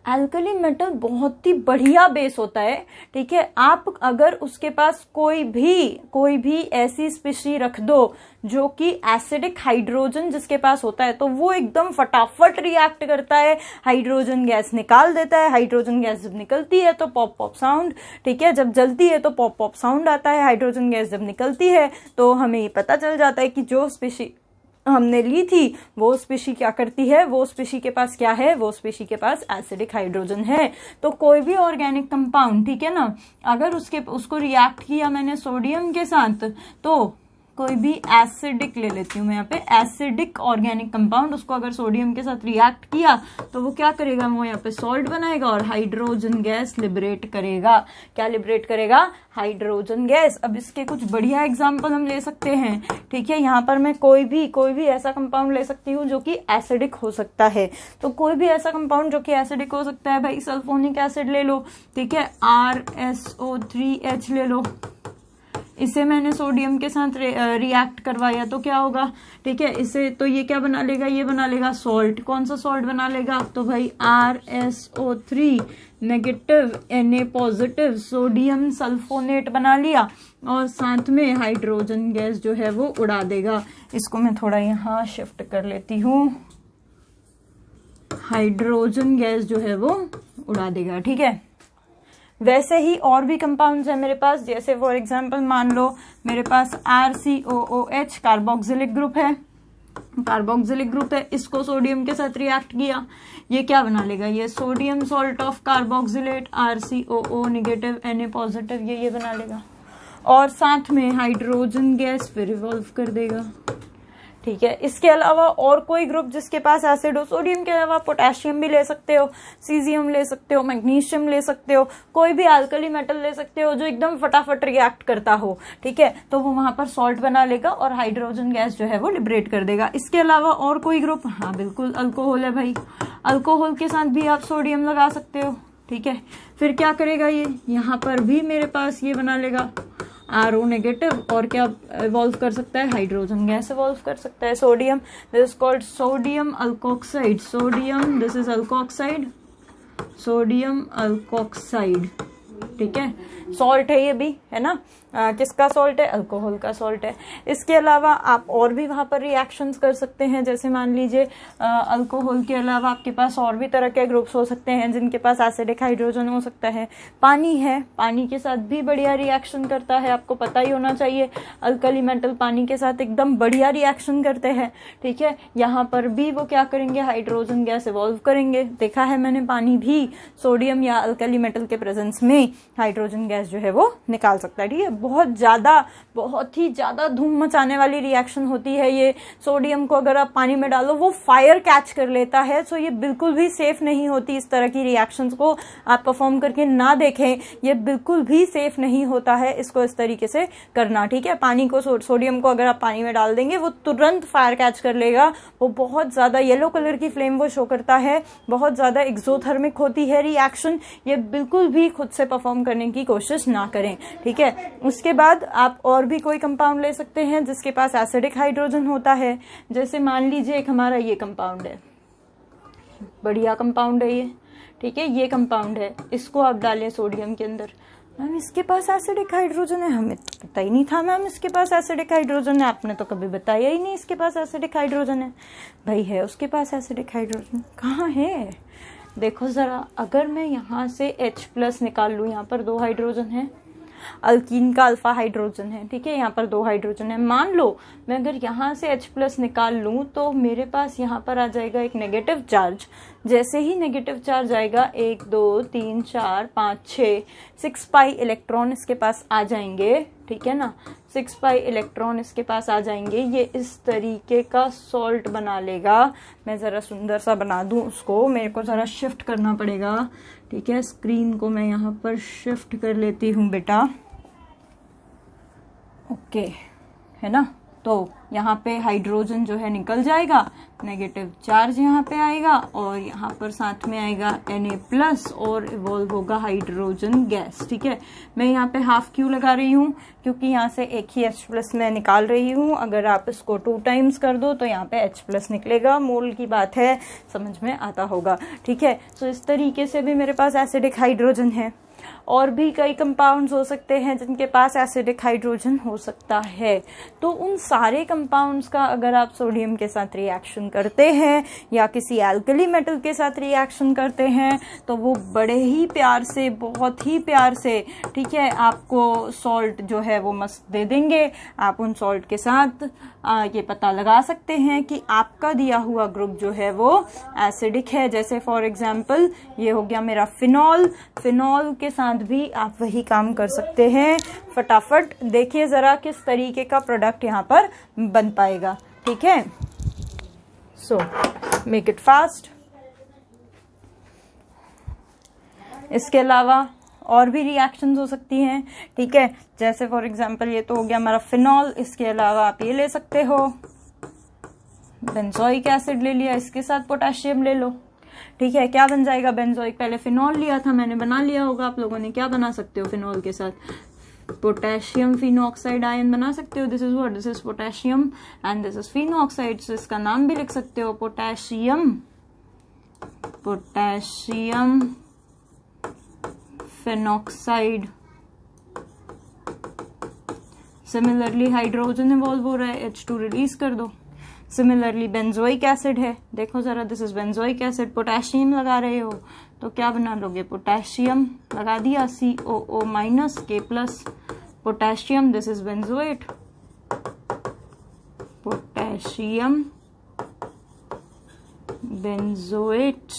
एल्कली मेटल बहुत ही बढ़िया बेस होता है, ठीक है। आप अगर उसके पास कोई भी ऐसी स्पीशी रख दो जो कि एसिडिक हाइड्रोजन जिसके पास होता है, तो वो एकदम फटाफट रिएक्ट करता है, हाइड्रोजन गैस निकाल देता है। हाइड्रोजन गैस जब निकलती है तो पॉप पॉप साउंड, ठीक है, जब जलती है तो पॉप पॉप साउंड आता है। हाइड्रोजन गैस जब निकलती है तो हमें ये पता चल जाता है कि जो स्पीशी हमने ली थी वो स्पीशी क्या करती है, वो स्पीशी के पास क्या है, वो स्पीशी के पास एसिडिक हाइड्रोजन है। तो कोई भी ऑर्गेनिक कंपाउंड, ठीक है ना, अगर उसको रिएक्ट किया मैंने सोडियम के साथ, तो कोई भी एसिडिक ले लेती हूँ मैं यहाँ पे, एसिडिक ऑर्गेनिक कंपाउंड, उसको अगर सोडियम के साथ रिएक्ट किया तो वो क्या करेगा, वो यहाँ पे सॉल्ट बनाएगा और हाइड्रोजन गैस लिबरेट करेगा। क्या लिबरेट करेगा, हाइड्रोजन गैस। अब इसके कुछ बढ़िया एग्जांपल हम ले सकते हैं, ठीक है। यहाँ पर मैं कोई भी ऐसा कंपाउंड ले सकती हूँ जो कि एसिडिक हो सकता है। तो कोई भी ऐसा कंपाउंड जो कि एसिडिक हो सकता है, भाई सल्फोनिक एसिड ले लो, ठीक है, RSO3H ले लो, इसे मैंने सोडियम के साथ रिएक्ट करवाया तो क्या होगा, ठीक है, इसे तो ये क्या बना लेगा, ये बना लेगा सॉल्ट। कौन सा सॉल्ट बना लेगा, तो भाई RSO3 negative Na positive sodium sulphonate बना लिया और साथ में हाइड्रोजन गैस जो है वो उड़ा देगा। इसको मैं थोड़ा यहाँ शिफ्ट कर लेती हूँ, हाइड्रोजन गैस जो है वो उड़ा देगा, ठीक है। वैसे ही और भी कंपाउंड्स है मेरे पास, जैसे फॉर एग्जांपल मान लो मेरे पास RCOOH कार्बोक्सिलिक ग्रुप है, कार्बोक्सिलिक ग्रुप है, इसको सोडियम के साथ रिएक्ट किया, ये क्या बना लेगा, ये sodium salt of carboxylate RCOO negative Na positive, ये बना लेगा और साथ में हाइड्रोजन गैस फिर रिवॉल्व कर देगा, ठीक है। इसके अलावा और कोई ग्रुप जिसके पास एसिड हो, सोडियम के अलावा पोटेशियम भी ले सकते हो, सीजियम ले सकते हो, मैग्नीशियम ले सकते हो, कोई भी अल्कली मेटल ले सकते हो जो एकदम फटाफट रिएक्ट करता हो, ठीक है, तो वो वहां पर सॉल्ट बना लेगा और हाइड्रोजन गैस जो है वो लिबरेट कर देगा। इसके अलावा और कोई ग्रुप, हाँ बिल्कुल अल्कोहल है भाई, अल्कोहल के साथ भी आप सोडियम लगा सकते हो, ठीक है। फिर क्या करेगा ये, यहाँ पर भी मेरे पास ये बना लेगा RO नेगेटिव और क्या इवॉल्व कर सकता है, हाइड्रोजन गैस इवॉल्व कर सकता है, sodium, this is called sodium alkoxide, sodium, this is alkoxide, sodium alkoxide, ठीक है। सॉल्ट है ये भी, है ना, किसका सॉल्ट है, अल्कोहल का सॉल्ट है। इसके अलावा आप और भी वहां पर रिएक्शंस कर सकते हैं, जैसे मान लीजिए अल्कोहल के अलावा आपके पास और भी तरह के ग्रुप्स हो सकते हैं जिनके पास एसिडिक हाइड्रोजन हो सकता है। पानी है, पानी के साथ भी बढ़िया रिएक्शन करता है, आपको पता ही होना चाहिए, अल्कली मेटल पानी के साथ एकदम बढ़िया रिएक्शन करते हैं, ठीक है। यहाँ पर भी वो क्या करेंगे, हाइड्रोजन गैस इवॉल्व करेंगे। देखा है मैंने, पानी भी सोडियम या अल्कली मेटल के प्रेजेंस में हाइड्रोजन गैस जो है वो निकाल सकता है, ठीक है। बहुत ही ज्यादा धूम मचाने वाली रिएक्शन होती है ये। सोडियम को अगर आप पानी में डालो वो फायर कैच कर लेता है, सो ये बिल्कुल भी सेफ नहीं होती। इस तरह की रिएक्शंस को आप परफॉर्म करके ना देखें, ये बिल्कुल भी सेफ नहीं होता है इसको इस तरीके से करना, ठीक है। पानी को, सोडियम को अगर आप पानी में डाल देंगे वो तुरंत फायर कैच कर लेगा, वो बहुत ज्यादा येलो कलर की फ्लेम वो शो करता है, बहुत ज्यादा एक्सोथर्मिक होती है रिएक्शन, ये बिल्कुल भी खुद से परफॉर्म करने की कोशिश ना करें, ठीक है। उसके बाद आप और भी कोई कंपाउंड ले सकते हैं जिसके पास एसिडिक हाइड्रोजन होता है, जैसे मान लीजिए एक हमारा ये कंपाउंड है, बढ़िया कंपाउंड है ये, ठीक है, ये कंपाउंड है, इसको आप डालें सोडियम के अंदर, मैम इसके पास एसिडिक हाइड्रोजन है, हमें तो पता ही नहीं था मैम इसके पास एसिडिक हाइड्रोजन है, आपने तो कभी बताया ही नहीं इसके पास एसिडिक हाइड्रोजन है। भाई है उसके पास एसिडिक हाइड्रोजन, कहाँ है, देखो जरा, अगर मैं यहाँ से H+ निकाल लूँ, यहाँ पर 2 हाइड्रोजन है, अल्कीन का अल्फा हाइड्रोजन है, ठीक है, यहाँ पर 2 हाइड्रोजन है। मान लो मैं अगर यहाँ से H+ निकाल लूं तो मेरे पास यहाँ पर आ जाएगा एक नेगेटिव चार्ज। जैसे ही नेगेटिव चार्ज आएगा 1 2 3 4 5 6 6 पाई इलेक्ट्रॉन इसके पास आ जाएंगे, ठीक है ना, 6 पाई इलेक्ट्रॉन इसके पास आ जाएंगे, ये इस तरीके का सॉल्ट बना लेगा। मैं जरा सुंदर सा बना दूं उसको, मेरे को जरा शिफ्ट करना पड़ेगा, ठीक है, स्क्रीन को मैं यहाँ पर शिफ्ट कर लेती हूँ बेटा, ओके, है ना। तो यहाँ पे हाइड्रोजन जो है निकल जाएगा, नेगेटिव चार्ज यहाँ पे आएगा और यहाँ पर साथ में आएगा Na+ और इवॉल्व होगा हाइड्रोजन गैस, ठीक है। मैं यहाँ पे हाफ क्यू लगा रही हूँ क्योंकि यहाँ से एक ही H+ मैं निकाल रही हूँ, अगर आप इसको 2 टाइम्स कर दो तो यहाँ पे H+ निकलेगा, मोल की बात है, समझ में आता होगा, ठीक है। तो इस तरीके से भी मेरे पास एसिडिक हाइड्रोजन है। और भी कई कंपाउंड्स हो सकते हैं जिनके पास एसिडिक हाइड्रोजन हो सकता है। तो उन सारे कंपाउंड्स का अगर आप सोडियम के साथ रिएक्शन करते हैं या किसी एल्कली मेटल के साथ रिएक्शन करते हैं तो वो बड़े ही प्यार से, बहुत ही प्यार से, ठीक है, आपको सॉल्ट जो है वो मस्त दे देंगे। आप उन सॉल्ट के साथ ये पता लगा सकते हैं कि आपका दिया हुआ ग्रुप जो है वो एसिडिक है। जैसे फॉर एग्जांपल ये हो गया मेरा फिनॉल। फिनॉल के साथ भी आप वही काम कर सकते हैं। फटाफट देखिए जरा किस तरीके का प्रोडक्ट यहाँ पर बन पाएगा, ठीक है। So make it fast. इसके अलावा और भी रिएक्शंस हो सकती हैं, ठीक है। जैसे फॉर एग्जांपल ये तो हो गया हमारा फिनॉल। इसके अलावा आप ये ले सकते हो, बेंजोइक एसिड ले लिया, इसके साथ पोटेशियम ले लो, ठीक है। क्या बन जाएगा बेंजोइक? पहले फिनॉल लिया था मैंने, बना लिया होगा आप लोगों ने। क्या बना सकते हो फिनॉल के साथ? पोटेशियम फिनॉक्साइड आयन बना सकते हो। This is what? This is potassium and this is phenoxide. So इसका नाम भी लिख सकते हो potassium phenoxide. Similarly hydrogen evolve हो रहा है, H2 रिलीज कर दो। सिमिलरली बेंजोइक एसिड है, देखो जरा, this is benzoic acid. Potassium लगा रहे हो तो क्या बना लोगे? पोटेशियम लगा दिया, COO minus K plus potassium. This is benzoate, potassium benzoate,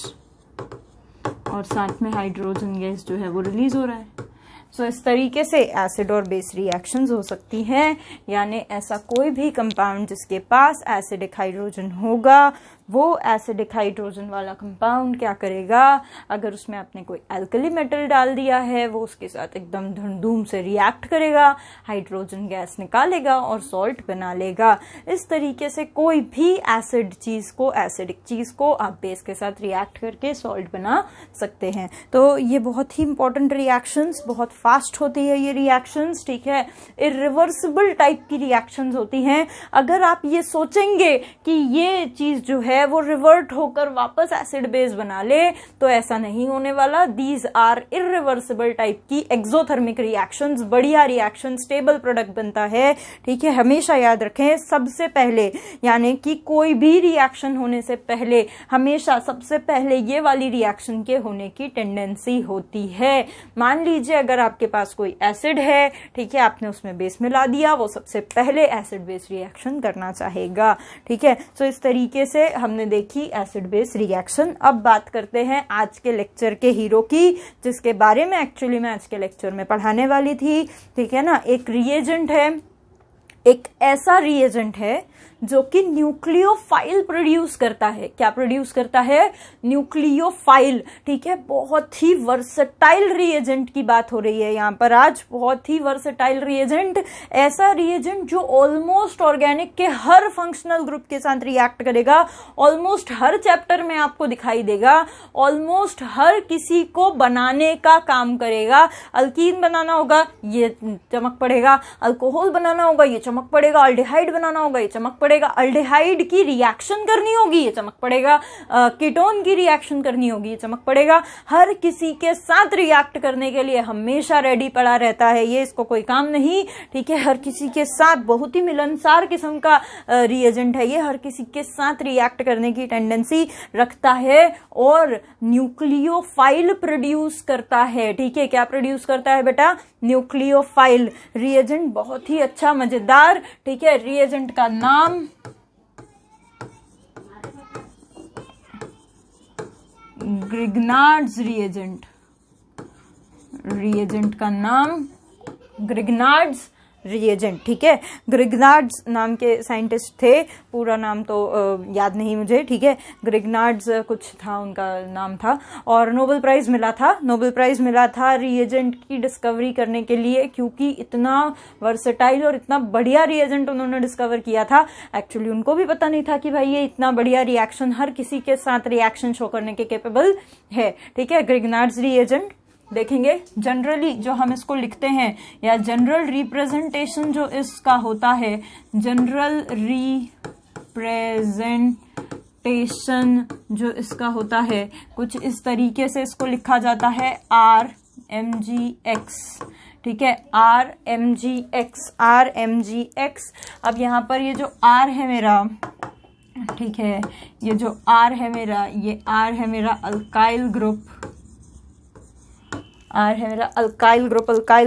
और साथ में हाइड्रोजन गैस जो है वो रिलीज हो रहा है। सो इस तरीके से एसिड और बेस रिएक्शंस हो सकती हैं। यानी ऐसा कोई भी कंपाउंड जिसके पास एसिडिक हाइड्रोजन होगा, वो एसिडिक हाइड्रोजन वाला कंपाउंड क्या करेगा? अगर उसमें आपने कोई एल्कली मेटल डाल दिया है, वो उसके साथ एकदम धूम से रिएक्ट करेगा, हाइड्रोजन गैस निकालेगा और सॉल्ट बना लेगा। इस तरीके से कोई भी एसिड चीज को, एसिडिक चीज को आप बेस के साथ रिएक्ट करके सॉल्ट बना सकते हैं। तो ये बहुत ही इंपॉर्टेंट रिएक्शंस, बहुत फास्ट होती है ये रिएक्शंस, ठीक है। इरिवर्सिबल टाइप की रिएक्शंस होती हैं। अगर आप ये सोचेंगे कि ये चीज जो है वो रिवर्ट होकर वापस एसिड बेस बना ले, तो ऐसा नहीं होने वाला। दीज आर इरिवर्सिबल टाइप की एक्सोथर्मिक रिएक्शंस, बढ़िया रिएक्शन, स्टेबल प्रोडक्ट बनता है, ठीक है। हमेशा याद रखें, सबसे पहले, यानी कि कोई भी रिएक्शन होने से पहले हमेशा सबसे पहले ये वाली रिएक्शन के होने की टेंडेंसी होती है। मान लीजिए अगर आपके पास कोई एसिड है, ठीक है, आपने उसमें बेस मिला दिया, वो सबसे पहले एसिड बेस रिएक्शन करना चाहेगा, ठीक है। सो इस तरीके से हमने देखी एसिड बेस रिएक्शन। अब बात करते हैं आज के लेक्चर के हीरो की, जिसके बारे में एक्चुअली मैं आज के लेक्चर में पढ़ाने वाली थी, ठीक है ना। एक रिएजेंट है, एक ऐसा रिएजेंट है जो कि न्यूक्लियोफाइल प्रोड्यूस करता है। क्या प्रोड्यूस करता है? न्यूक्लियोफाइल, ठीक है। बहुत ही वर्सेटाइल रिएजेंट की बात हो रही है यहाँ पर आज, बहुत ही वर्सेटाइल रिएजेंट। ऐसा रिएजेंट जो ऑलमोस्ट ऑर्गेनिक के हर फंक्शनल ग्रुप के साथ रिएक्ट करेगा, ऑलमोस्ट हर चैप्टर में आपको दिखाई देगा, ऑलमोस्ट हर किसी को बनाने का काम करेगा। अल्कीन बनाना होगा, ये चमक पड़ेगा। अल्कोहल बनाना होगा, ये चमक पड़ेगा। अल्डिहाइड बनाना होगा, ये चमक पड़ेगा। अल्डिहाइड की रिएक्शन करनी होगी, ये चमक पड़ेगा। कीटोन की रिएक्शन करनी होगी, ये चमक पड़ेगा। हर किसी के साथ रिएक्ट करने के लिए हमेशा रेडी पड़ा रहता है ये, इसको कोई काम नहीं, ठीक है। हर किसी के साथ बहुत ही मिलनसार किस्म का रिएजेंट है ये, हर किसी के साथ रिएक्ट करने की टेंडेंसी रखता है और न्यूक्लियोफाइल प्रोड्यूस करता है, ठीक है। क्या प्रोड्यूस करता है बेटा? Nucleophile reagent. बहुत ही अच्छा, मजेदार, ठीक है। रिएजेंट का नाम ग्रिग्नार्ड्स रिएजेंट। रिएजेंट का नाम ग्रिग्नार्ड्स रिएजेंट, ठीक है। ग्रिग्नार्ड्स नाम के साइंटिस्ट थे, पूरा नाम तो याद नहीं मुझे, ठीक है। ग्रिग्नार्ड्स कुछ था उनका नाम था, और नोबेल प्राइज मिला था। नोबेल प्राइज मिला था रिएजेंट की डिस्कवरी करने के लिए, क्योंकि इतना वर्सेटाइल और इतना बढ़िया रिएजेंट उन्होंने डिस्कवर किया था। एक्चुअली उनको भी पता नहीं था कि भाई ये इतना बढ़िया रिएक्शन हर किसी के साथ रिएक्शन शो करने के कैपेबल है, ठीक है। ग्रिग्नार्ड्स रिएजेंट देखेंगे। जनरली जो हम इसको लिखते हैं, या जनरल रिप्रेजेंटेशन जो इसका होता है, जनरल रिप्रेजेंटेशन जो इसका होता है, कुछ इस तरीके से इसको लिखा जाता है। RMgX, ठीक है, RMgX। अब यहाँ पर ये जो R है मेरा, ठीक है, ये जो R है मेरा, ये R है मेरा अल्काइल ग्रुप, R है मेरा अल्काइल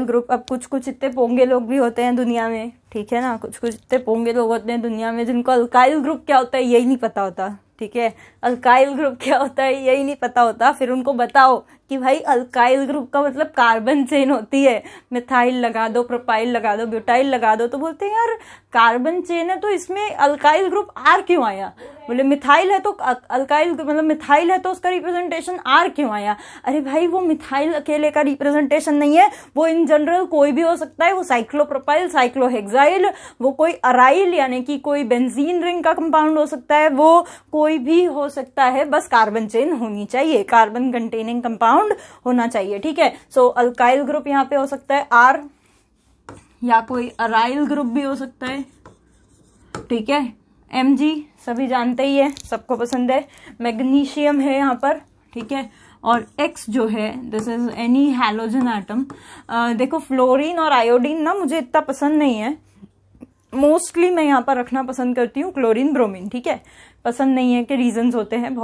ग्रुप। अब कुछ कुछ इतने पोंगे लोग भी होते हैं दुनिया में, ठीक है ना, कुछ कुछ इतने पोंगे लोग होते हैं दुनिया में जिनको अल्काइल ग्रुप क्या होता है यही नहीं पता होता, ठीक है, अल्काइल ग्रुप क्या होता है यही नहीं पता होता। फिर उनको बताओ कि भाई अल्काइल ग्रुप का मतलब कार्बन चेन होती है, मिथाइल लगा दो, प्रोपाइल लगा दो, ब्यूटाइल लगा दो, तो बोलते हैं यार कार्बन चेन है तो इसमें अल्काइल ग्रुप आर क्यों आया? बोले मिथाइल है तो अल्काइल मतलब मिथाइल है तो उसका रिप्रेजेंटेशन आर क्यों आया? अरे भाई वो मिथाइल अकेले का रिप्रेजेंटेशन नहीं है, वो इन जनरल कोई भी हो सकता है, वो साइक्लोप्रोपाइल, साइक्लोहेक्साइल, वो कोई अराइल यानी कि कोई बेंजीन रिंग का कंपाउंड हो सकता है, वो कोई भी हो सकता है, बस कार्बन चेन होनी चाहिए, कार्बन कंटेनिंग कंपाउंड होना चाहिए, ठीक है। सो अल्काइल ग्रुप यहाँ पे हो सकता है आर, या कोई अराइल ग्रुप भी हो सकता है, ठीक है। Mg सभी जानते ही है, सबको पसंद है, मैग्नीशियम है यहाँ पर, ठीक है। और X जो है this is any halogen atom. देखो फ्लोरीन और आयोडीन ना मुझे इतना पसंद नहीं है, मोस्टली मैं यहाँ पर रखना पसंद करती हूँ क्लोरीन ब्रोमीन, ठीक है। पसंद नहीं है कि रीजंस होते हैं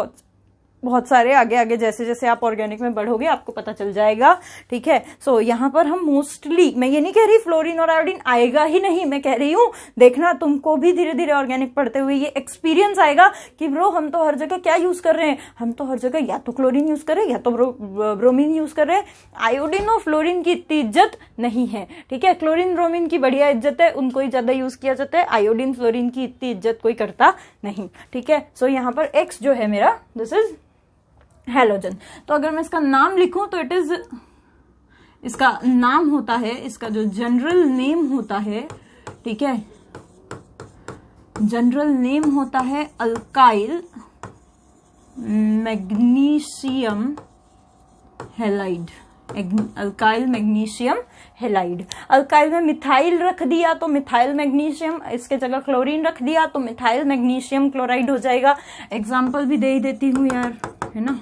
बहुत सारे, आगे आगे जैसे जैसे आप ऑर्गेनिक में बढ़ोगे आपको पता चल जाएगा, ठीक है। सो यहाँ पर हम मोस्टली, मैं ये नहीं कह रही फ्लोरीन और आयोडीन आएगा ही नहीं, मैं कह रही हूँ देखना तुमको भी धीरे धीरे ऑर्गेनिक पढ़ते हुए ये एक्सपीरियंस आएगा कि ब्रो हम तो हर जगह क्या यूज कर रहे हैं, हम तो हर जगह या तो क्लोरीन यूज कर रहे हैं या तो ब्रोमीन यूज कर रहे हैं। आयोडीन और फ्लोरीन की इतनी इज्जत नहीं है, ठीक है। क्लोरीन ब्रोमीन की बढ़िया इज्जत है, उनको ही ज्यादा यूज किया जाता है, आयोडीन फ्लोरीन की इतनी इज्जत कोई करता नहीं, ठीक है। सो यहाँ पर X जो है मेरा दिस इज हैलोजन। तो अगर मैं इसका नाम लिखूं तो इट इज, इसका नाम होता है, इसका जो जनरल नेम होता है, ठीक है, जनरल नेम होता है alkyl magnesium halide, alkyl magnesium halide. Alkyl में मिथाइल रख दिया तो मिथाइल मैग्नीशियम, इसके जगह क्लोरीन रख दिया तो मिथाइल मैग्नीशियम क्लोराइड हो जाएगा। एग्जाम्पल भी दे ही देती हूँ यार, है ना,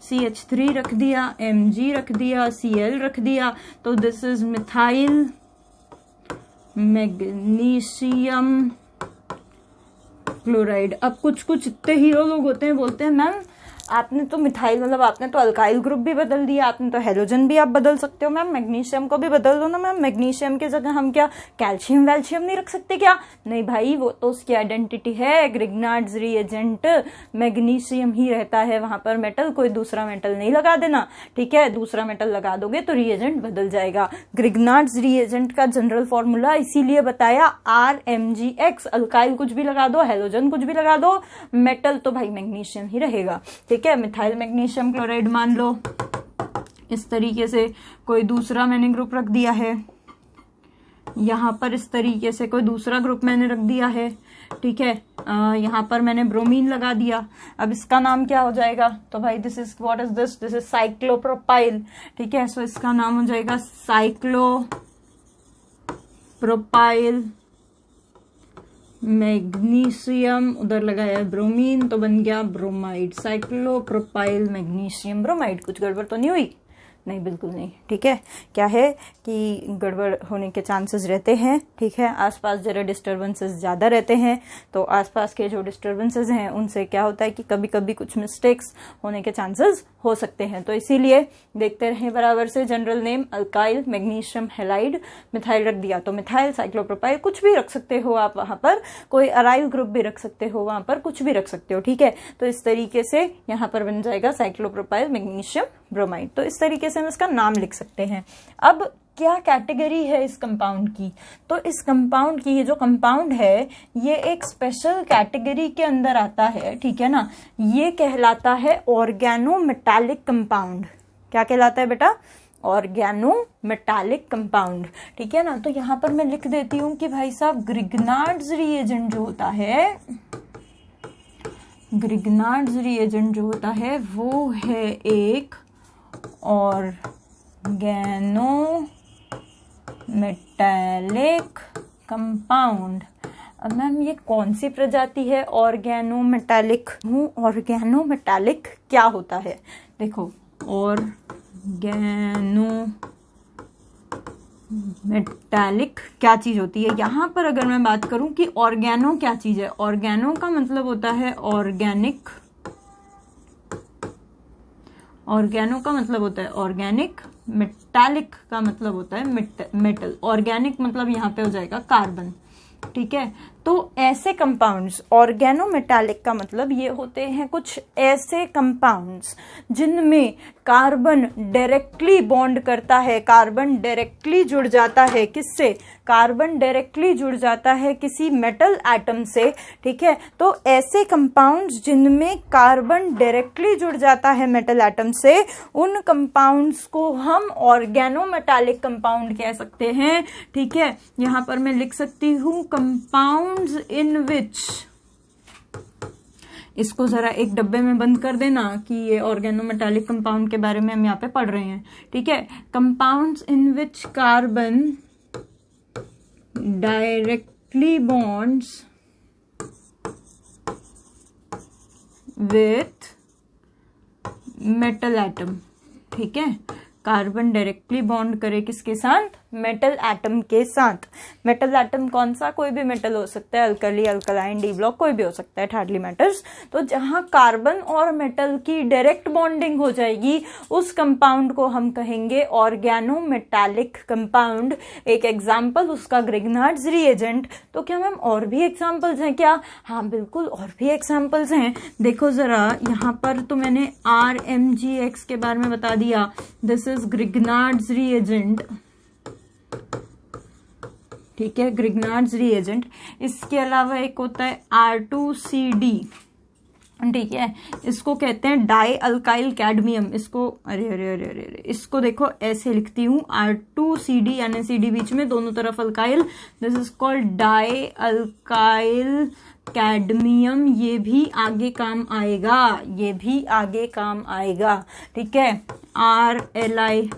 CH3 रख दिया, Mg रख दिया, Cl रख दिया, तो this is methyl magnesium chloride. अब कुछ कुछ इतने हीरो लोग होते हैं, बोलते हैं मैम आपने तो मिथाइल मतलब आपने तो अल्काइल ग्रुप भी बदल दिया, आपने तो हेलोजन भी आप बदल सकते हो मैम, मैग्नीशियम को भी बदल दो ना मैम, मैग्नीशियम की जगह हम क्या कैल्शियम वैल्शियम नहीं रख सकते क्या? नहीं भाई वो तो उसकी आइडेंटिटी है, ग्रिग्नार्ड्स रिएजेंट मैग्नीशियम ही रहता है वहां पर, मेटल कोई दूसरा मेटल नहीं लगा देना, ठीक है। दूसरा मेटल लगा दोगे तो रिएजेंट बदल जाएगा। ग्रिग्नार्ड्स रिएजेंट का जनरल फॉर्मूला इसीलिए बताया RMgX, अल्काइल कुछ भी लगा दो, हेलोजन कुछ भी लगा दो, मेटल तो भाई मैग्नीशियम ही रहेगा, ठीक है। मिथाइल मैग्नीशियम क्लोराइड मान लो, इस तरीके से कोई दूसरा मैंने ग्रुप रख दिया है, यहां पर इस तरीके से कोई दूसरा ग्रुप मैंने रख दिया है, ठीक है। यहां पर मैंने ब्रोमीन लगा दिया, अब इसका नाम क्या हो जाएगा? तो भाई this is what is this is cyclopropyl, ठीक है। सो इसका नाम हो जाएगा साइक्लोप्रोपाइल मैग्नीशियम, उधर लगाया ब्रोमीन तो बन गया ब्रोमाइड, साइक्लोप्रोपाइल मैग्नीशियम ब्रोमाइड। कुछ गड़बड़ तो नहीं हुई? नहीं, बिल्कुल नहीं, ठीक है। क्या है कि गड़बड़ होने के चांसेस रहते हैं, ठीक है। आसपास जरा डिस्टर्बेंसेस ज्यादा रहते हैं, तो आसपास के जो डिस्टर्बेंसेस हैं उनसे क्या होता है कि कभी कभी कुछ मिस्टेक्स होने के चांसेस हो सकते हैं, तो इसीलिए देखते रहें बराबर से। General name alkyl magnesium halide, methyl रख दिया तो मिथाइल, साइक्लोप्रोपाइल कुछ भी रख सकते हो आप वहां पर, कोई अराइल ग्रुप भी रख सकते हो वहां पर, कुछ भी रख सकते हो, ठीक है। तो इस तरीके से यहाँ पर बन जाएगा साइक्लोप्रोपाइल मैग्नीशियम ब्रोमाइड, तो इस तरीके से हम इसका नाम लिख सकते हैं। अब क्या कैटेगरी है इस कंपाउंड की? तो इस कंपाउंड की, ये जो कंपाउंड है ये एक स्पेशल कैटेगरी के अंदर आता है, ठीक है ना। ये कहलाता है ऑर्गेनो मेटालिक कंपाउंड। क्या कहलाता है बेटा? ऑर्गेनो मेटालिक कंपाउंड, ठीक है ना। तो यहां पर मैं लिख देती हूं कि भाई साहब ग्रिग्नार्ड्स रिएजेंट जो होता है, ग्रिग्नार्ड्स रिएजेंट जो होता है वो है एक ऑर्गेनो मेटालिक कंपाउंड। अब मैम ये कौन सी प्रजाति है ऑर्गेनो मेटालिक? ऑर्गेनो मेटालिक क्या होता है? देखो ऑर्गेनो मेटालिक क्या चीज होती है। यहां पर अगर मैं बात करूं कि ऑर्गेनो क्या चीज है, ऑर्गेनो का मतलब होता है ऑर्गेनिक, ऑर्गेनो का मतलब होता है ऑर्गेनिक, मेटालिक का मतलब होता है मेटल। ऑर्गेनिक मतलब यहाँ पे हो जाएगा कार्बन, ठीक है। तो ऐसे कंपाउंड्स, ऑर्गेनो मेटालिक का मतलब ये होते हैं कुछ ऐसे कंपाउंड्स जिनमें कार्बन डायरेक्टली बॉन्ड करता है, कार्बन डायरेक्टली जुड़ जाता है किससे, कार्बन डायरेक्टली जुड़ जाता है किसी मेटल एटम से, ठीक है। तो ऐसे कंपाउंड्स जिनमें कार्बन डायरेक्टली जुड़ जाता है मेटल एटम से, उन कंपाउंड्स को हम ऑर्गेनो मेटालिक कंपाउंड कह सकते हैं, ठीक है। यहां पर मैं लिख सकती हूं कंपाउंड्स इन विच, इसको जरा एक डब्बे में बंद कर देना कि ये ऑर्गेनोमेटालिक कंपाउंड के बारे में हम यहाँ पे पढ़ रहे हैं, ठीक है। Compounds in which carbon directly bonds with metal atom, ठीक है। कार्बन डायरेक्टली बॉन्ड करे किसके साथ, मेटल एटम के साथ। मेटल एटम कौन सा, कोई भी मेटल हो सकता है, अल्कली, अल्कलाइन, डी ब्लॉक, कोई भी हो सकता है, इट हार्डली मैटर्स। तो जहां कार्बन और मेटल की डायरेक्ट बॉन्डिंग हो जाएगी, उस कंपाउंड को हम कहेंगे ऑर्गेनो मेटालिक कंपाउंड। एक एग्जाम्पल उसका ग्रिग्नार्ड्स रिएजेंट। तो क्या मैम और भी एग्जाम्पल्स हैं क्या, हाँ बिल्कुल और भी एग्जाम्पल्स हैं। देखो जरा यहाँ पर तो मैंने RMGX के बारे में बता दिया, दिस इज ग्रिग्नार्ड्स रिएजेंट, ठीक है, ग्रिग्नार्ड्स रिएजेंट। इसके अलावा एक होता है R2CD, ठीक है, इसको कहते हैं डाई अल्काइल कैडमियम। इसको अरे अरे अरे अरे अरे इसको देखो ऐसे लिखती हूँ, R2CD NaCD बीच में दोनों तरफ alkyl, this is called die alkyl cadmium. ये भी आगे काम आएगा, ये भी आगे काम आएगा, ठीक है। RLI,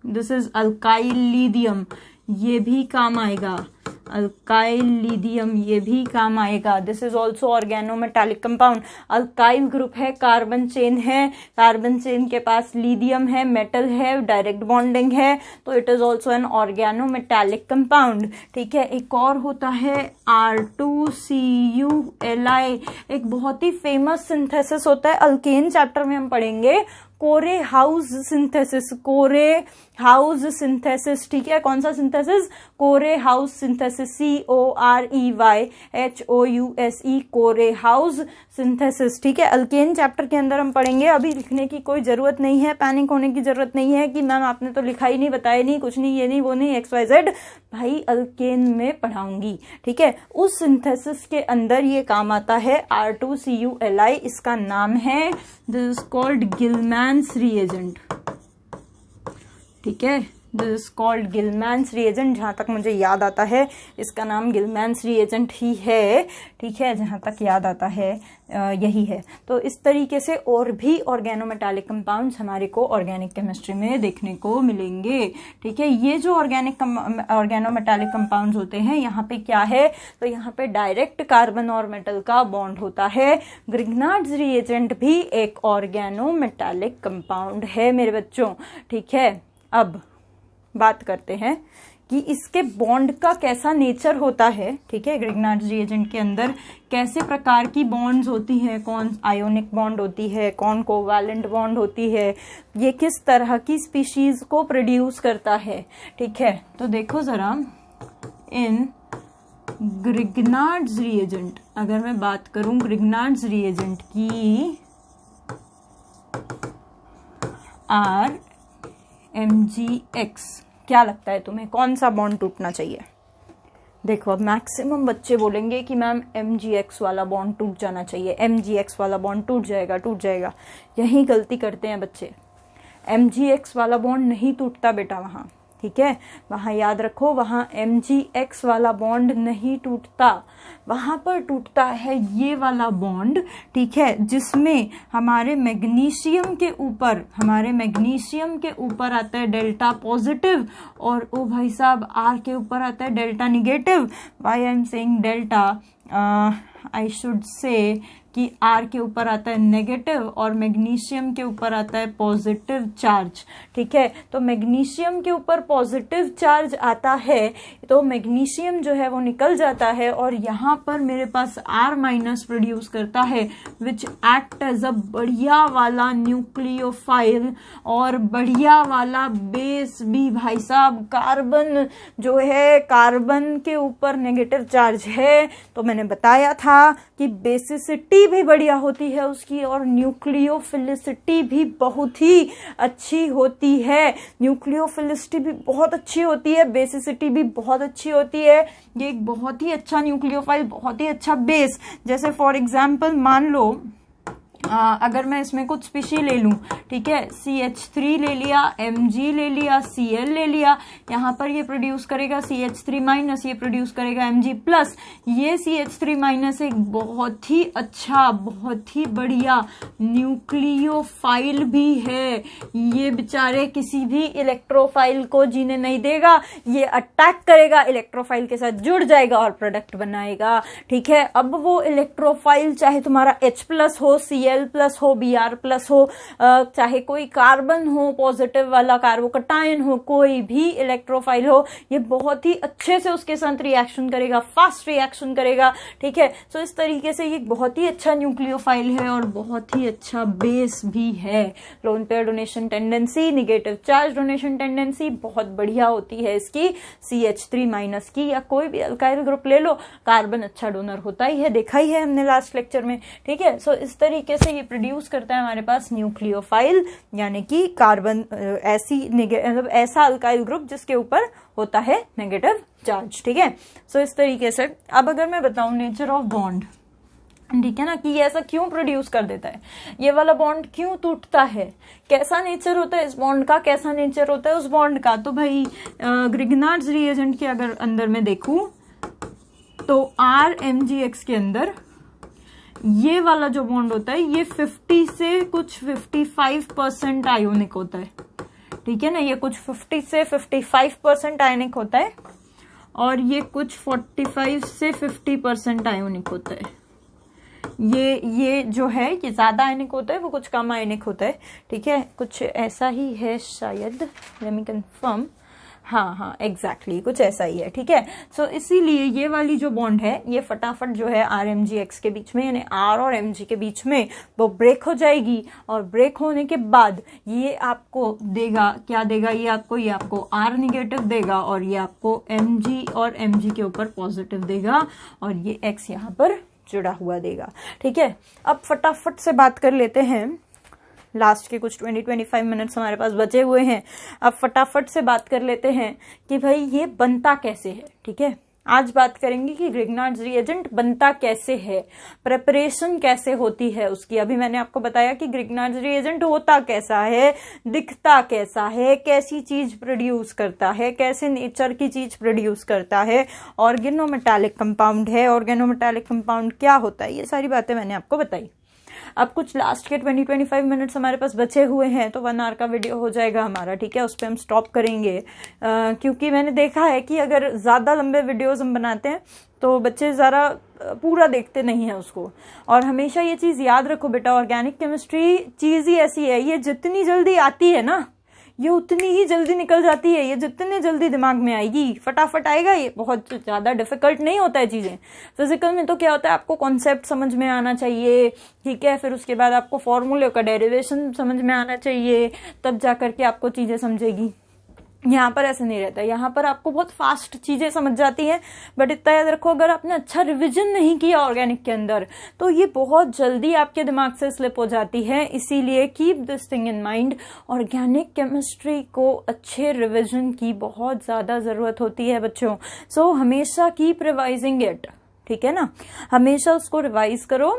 this is alkyl lithium, ये भी काम आएगा, अल्काइल लिथियम, ये भी काम आएगा। This is also organometallic compound. Alkyl group है, कार्बन चेन है, कार्बन चेन के पास लिथियम है, मेटल है, डायरेक्ट बॉन्डिंग है, तो it is also an organometallic compound, ठीक है। एक और होता है R2CuLi, एक बहुत ही फेमस सिंथेसिस होता है, अल्केन चैप्टर में हम पढ़ेंगे, कोरे हाउस सिंथेसिस, कोरे हाउस सिंथेसिस, ठीक है। कौन सा सिंथेसिस, कोरे हाउस सिंथेसिस, COREYHOUSE, कोरे हाउस सिंथेसिस, ठीक है। अल्केन चैप्टर के अंदर हम पढ़ेंगे, अभी लिखने की कोई जरूरत नहीं है, पैनिक होने की जरूरत नहीं है कि मैम आपने तो लिखा ही नहीं, बताया नहीं, कुछ नहीं, ये नहीं वो नहीं, XYZ, भाई अल्केन में पढ़ाऊंगी, ठीक है। उस सिंथेसिस के अंदर ये काम आता है R2CuLi, इसका नाम है, दिस इज कॉल्ड गिलमैन्स रिएजेंट, ठीक है, दिस इज कॉल्ड गिलमैन्स रिएजेंट। जहां तक मुझे याद आता है इसका नाम गिलमैन्स रिएजेंट ही है, ठीक है, जहां तक याद आता है यही है। तो इस तरीके से और भी ऑर्गेनोमेटालिक कंपाउंड्स हमारे को ऑर्गेनिक केमिस्ट्री में देखने को मिलेंगे, ठीक है। ये जो ऑर्गेनोमेटालिक कंपाउंड्स होते हैं, यहाँ पे क्या है, तो यहाँ पे डायरेक्ट कार्बन और मेटल का बॉन्ड होता है। ग्रिग्नार्ड्स रिएजेंट भी एक ऑर्गेनोमेटालिक कंपाउंड है मेरे बच्चों, ठीक है। अब बात करते हैं कि इसके बॉन्ड का कैसा नेचर होता है, ठीक है। ग्रिग्नार्ड्स रिएजेंट के अंदर कैसे प्रकार की बॉन्ड्स होती हैं, कौन आयोनिक बॉन्ड होती है, कौन कोवैलेंट बॉन्ड होती है, ये किस तरह की स्पीशीज को प्रोड्यूस करता है, ठीक है। तो देखो जरा, इन ग्रिग्नार्ड्स रिएजेंट, अगर मैं बात करूं ग्रिग्नार्ड्स रिएजेंट की, RMGX, क्या लगता है तुम्हें कौन सा बॉन्ड टूटना चाहिए? देखो अब मैक्सिमम बच्चे बोलेंगे कि मैम MGX वाला बॉन्ड टूट जाना चाहिए, MGX वाला बॉन्ड टूट जाएगा, टूट जाएगा। यही गलती करते हैं बच्चे, MGX वाला बॉन्ड नहीं टूटता बेटा वहां, ठीक है। वहां याद रखो, वहां MGX वाला बॉन्ड नहीं टूटता, वहां पर टूटता है ये वाला बॉन्ड, ठीक है, जिसमें हमारे मैग्नीशियम के ऊपर आता है डेल्टा पॉजिटिव, और ओ भाई साहब R के ऊपर आता है delta negative. Why I am saying delta, I should say कि R के ऊपर आता है नेगेटिव और मैग्नीशियम के ऊपर आता है पॉजिटिव चार्ज। ठीक है, तो मैग्नीशियम के ऊपर पॉजिटिव चार्ज आता है तो मैग्नीशियम जो है वो निकल जाता है और यहाँ पर मेरे पास R माइनस प्रोड्यूस करता है विच एक्ट एज अ बढ़िया वाला न्यूक्लियोफाइल और बढ़िया वाला बेस भी। भाई साहब कार्बन जो है, कार्बन के ऊपर नेगेटिव चार्ज है तो मैंने बताया था कि बेसिसिटी भी बढ़िया होती है उसकी और न्यूक्लियोफिलिसिटी भी बहुत ही अच्छी होती है। न्यूक्लियोफिलिसिटी भी बहुत अच्छी होती है, बेसिसिटी भी बहुत अच्छी होती है। ये एक बहुत ही अच्छा न्यूक्लियोफाइल, बहुत ही अच्छा बेस। जैसे फॉर एग्जाम्पल मान लो अगर मैं इसमें कुछ स्पीशी ले लूं, ठीक है, CH3 ले लिया, Mg ले लिया, Cl ले लिया, यहाँ पर ये प्रोड्यूस करेगा CH3 माइनस, ये प्रोड्यूस करेगा Mg प्लस। ये CH3 माइनस एक बहुत ही अच्छा, बहुत ही बढ़िया न्यूक्लियोफाइल भी है। ये बेचारे किसी भी इलेक्ट्रोफाइल को जीने नहीं देगा, ये अटैक करेगा, इलेक्ट्रोफाइल के साथ जुड़ जाएगा और प्रोडक्ट बनाएगा। ठीक है, अब वो इलेक्ट्रोफाइल चाहे तुम्हारा H प्लस हो, Cl प्लस हो, Br प्लस हो, चाहे कोई कार्बन हो पॉजिटिव वाला, कार्बोकटायन हो, कोई भी इलेक्ट्रोफाइल हो, ये बहुत ही अच्छे से उसके साथ रिएक्शन करेगा, फास्ट रिएक्शन करेगा। ठीक है, तो इस तरीके से ये बहुत ही अच्छा न्यूक्लियोफाइल है और बहुत ही अच्छा बेस भी है। Lone pair donation tendency, negative charge donation tendency बहुत बढ़िया होती है इसकी। CH3 माइनस की या कोई भी अल्काइल ग्रुप ले लो, कार्बन अच्छा डोनर होता ही है, देखा ही है हमने लास्ट लेक्चर में। ठीक है, सो इस तरीके से ये प्रोड्यूस करता है हमारे पास न्यूक्लियोफाइल, यानी कि कार्बन ऐसी मतलब ऐसा अल्काइल ग्रुप जिसके ऊपर होता है नेगेटिव चार्ज। ठीक है, सो इस तरीके से। अब अगर मैं बताऊं नेचर ऑफ बॉन्ड, ठीक है ना, कि ये ऐसा क्यों प्रोड्यूस कर देता है, ये वाला बॉन्ड क्यों टूटता है, कैसा नेचर होता है इस बॉन्ड का, कैसा नेचर होता है उस बॉन्ड का। तो भाई ग्रिग्नार्ड्स रिएजेंट के अगर अंदर में देखूं तो RMgX के अंदर ये वाला जो बॉन्ड होता है ये 50 से कुछ 55% आयोनिक होता है। ठीक है ना, ये कुछ 50 से 55% आयोनिक होता है और ये कुछ 45 से 50% आयोनिक होता है। ये जो है ये ज्यादा आयनिक होता है, वो कुछ कम आयनिक होता है। ठीक है, कुछ ऐसा ही है शायद, लेट मी कंफर्म। हाँ एग्जैक्टली कुछ ऐसा ही है। ठीक है, सो इसीलिए ये वाली जो बॉन्ड है ये फटाफट जो है RMgX के बीच में, यानी R और Mg के बीच में वो ब्रेक हो जाएगी और ब्रेक होने के बाद ये आपको देगा, क्या देगा ये आपको R निगेटिव देगा और ये आपको Mg और Mg के ऊपर पॉजिटिव देगा और ये X यहाँ पर जुड़ा हुआ देगा। ठीक है, अब फटाफट से बात कर लेते हैं, लास्ट के कुछ 20-25 मिनट्स हमारे पास बचे हुए हैं। अब फटाफट से बात कर लेते हैं कि भाई ये बनता कैसे है। ठीक है, आज बात करेंगे कि ग्रिग्नार्ड्स रिएजेंट बनता कैसे है, प्रिपरेशन कैसे होती है उसकी। अभी मैंने आपको बताया कि ग्रिग्नार्ड्स रिएजेंट होता कैसा है, दिखता कैसा है, कैसी चीज प्रोड्यूस करता है, कैसे नेचर की चीज प्रोड्यूस करता है, ऑर्गेनोमेटालिक कंपाउंड है, ऑर्गेनोमेटालिक कंपाउंड क्या होता है, ये सारी बातें मैंने आपको बताई। अब कुछ लास्ट के 20-25 मिनट्स हमारे पास बचे हुए हैं तो 1 आवर का वीडियो हो जाएगा हमारा। ठीक है, उस पर हम स्टॉप करेंगे क्योंकि मैंने देखा है कि अगर ज़्यादा लंबे वीडियोस हम बनाते हैं तो बच्चे ज़रा पूरा देखते नहीं है उसको। और हमेशा ये चीज़ याद रखो बेटा, ऑर्गेनिक केमिस्ट्री चीज़ ही ऐसी है, ये जितनी जल्दी आती है ना ये उतनी ही जल्दी निकल जाती है। ये जितने जल्दी दिमाग में आएगी फटाफट आएगा, ये बहुत ज्यादा डिफिकल्ट नहीं होता है चीजें। फिजिकल में तो क्या होता है, आपको कॉन्सेप्ट समझ में आना चाहिए। ठीक है, फिर उसके बाद आपको फॉर्मूले का डेरिवेशन समझ में आना चाहिए, तब जाकर के आपको चीजें समझेगी। यहाँ पर ऐसा नहीं रहता, यहाँ पर आपको बहुत फास्ट चीजें समझ जाती हैं। बट इतना याद रखो, अगर आपने अच्छा रिवीजन नहीं किया ऑर्गेनिक के अंदर तो ये बहुत जल्दी आपके दिमाग से स्लिप हो जाती है। इसीलिए keep this thing in mind, organic chemistry को अच्छे रिवीजन की बहुत ज्यादा जरूरत होती है बच्चों। सो हमेशा कीप रिवाइजिंग इट। ठीक है ना, हमेशा उसको रिवाइज करो,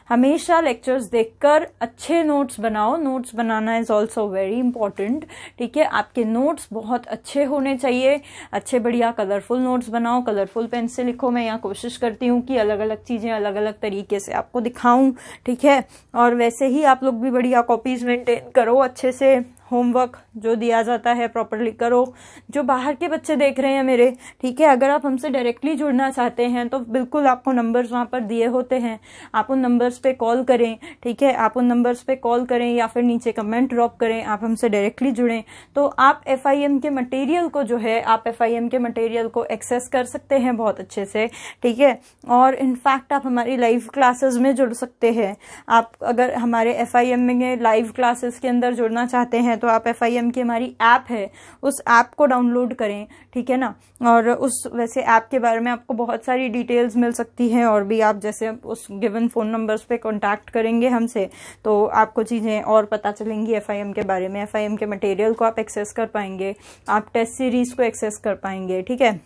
हमेशा लेक्चर्स देखकर अच्छे नोट्स बनाओ। Notes banana is also very important. ठीक है, आपके नोट्स बहुत अच्छे होने चाहिए, अच्छे बढ़िया कलरफुल नोट्स बनाओ, कलरफुल पेन से लिखो। मैं यहाँ कोशिश करती हूँ कि अलग अलग चीजें अलग अलग तरीके से आपको दिखाऊं। ठीक है, और वैसे ही आप लोग भी बढ़िया कॉपीज मेंटेन करो अच्छे से, होमवर्क जो दिया जाता है प्रॉपरली करो। जो बाहर के बच्चे देख रहे हैं मेरे, ठीक है, अगर आप हमसे डायरेक्टली जुड़ना चाहते हैं तो बिल्कुल आपको नंबर्स वहाँ पर दिए होते हैं, आप उन नंबर्स पे कॉल करें, ठीक है, आप उन नंबर्स पे कॉल करें या फिर नीचे कमेंट ड्रॉप करें, आप हमसे डायरेक्टली जुड़ें तो आप FIM के मटेरियल को जो है, आप FIM के मटेरियल को एक्सेस कर सकते हैं बहुत अच्छे से, ठीक है। और इनफैक्ट आप हमारी लाइव क्लासेस में जुड़ सकते हैं। आप अगर हमारे FIM में लाइव क्लासेस के अंदर जुड़ना चाहते हैं तो आप FIM की हमारी ऐप है, उस ऐप को डाउनलोड करें, ठीक है ना। और उस वैसे ऐप के बारे में आपको बहुत सारी डिटेल्स मिल सकती हैं, और भी आप जैसे उस गिवन फ़ोन नंबर्स पे कांटेक्ट करेंगे हमसे तो आपको चीज़ें और पता चलेंगी FIM के बारे में। FIM के मटेरियल को आप एक्सेस कर पाएंगे, आप टेस्ट सीरीज़ को एक्सेस कर पाएंगे, ठीक है।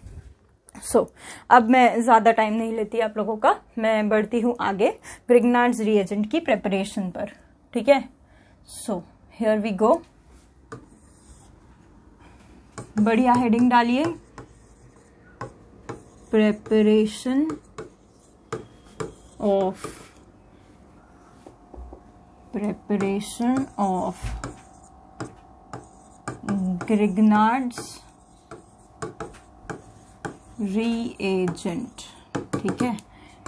अब मैं ज़्यादा टाइम नहीं लेती आप लोगों का, मैं बढ़ती हूँ आगे ग्रिग्नार्ड्स रिएजेंट की प्रिपरेशन पर, ठीक है। Here we go. बढ़िया हेडिंग डालिए, प्रिपरेशन ऑफ ग्रिग्नार्ड्स रीएजेंट, ठीक है।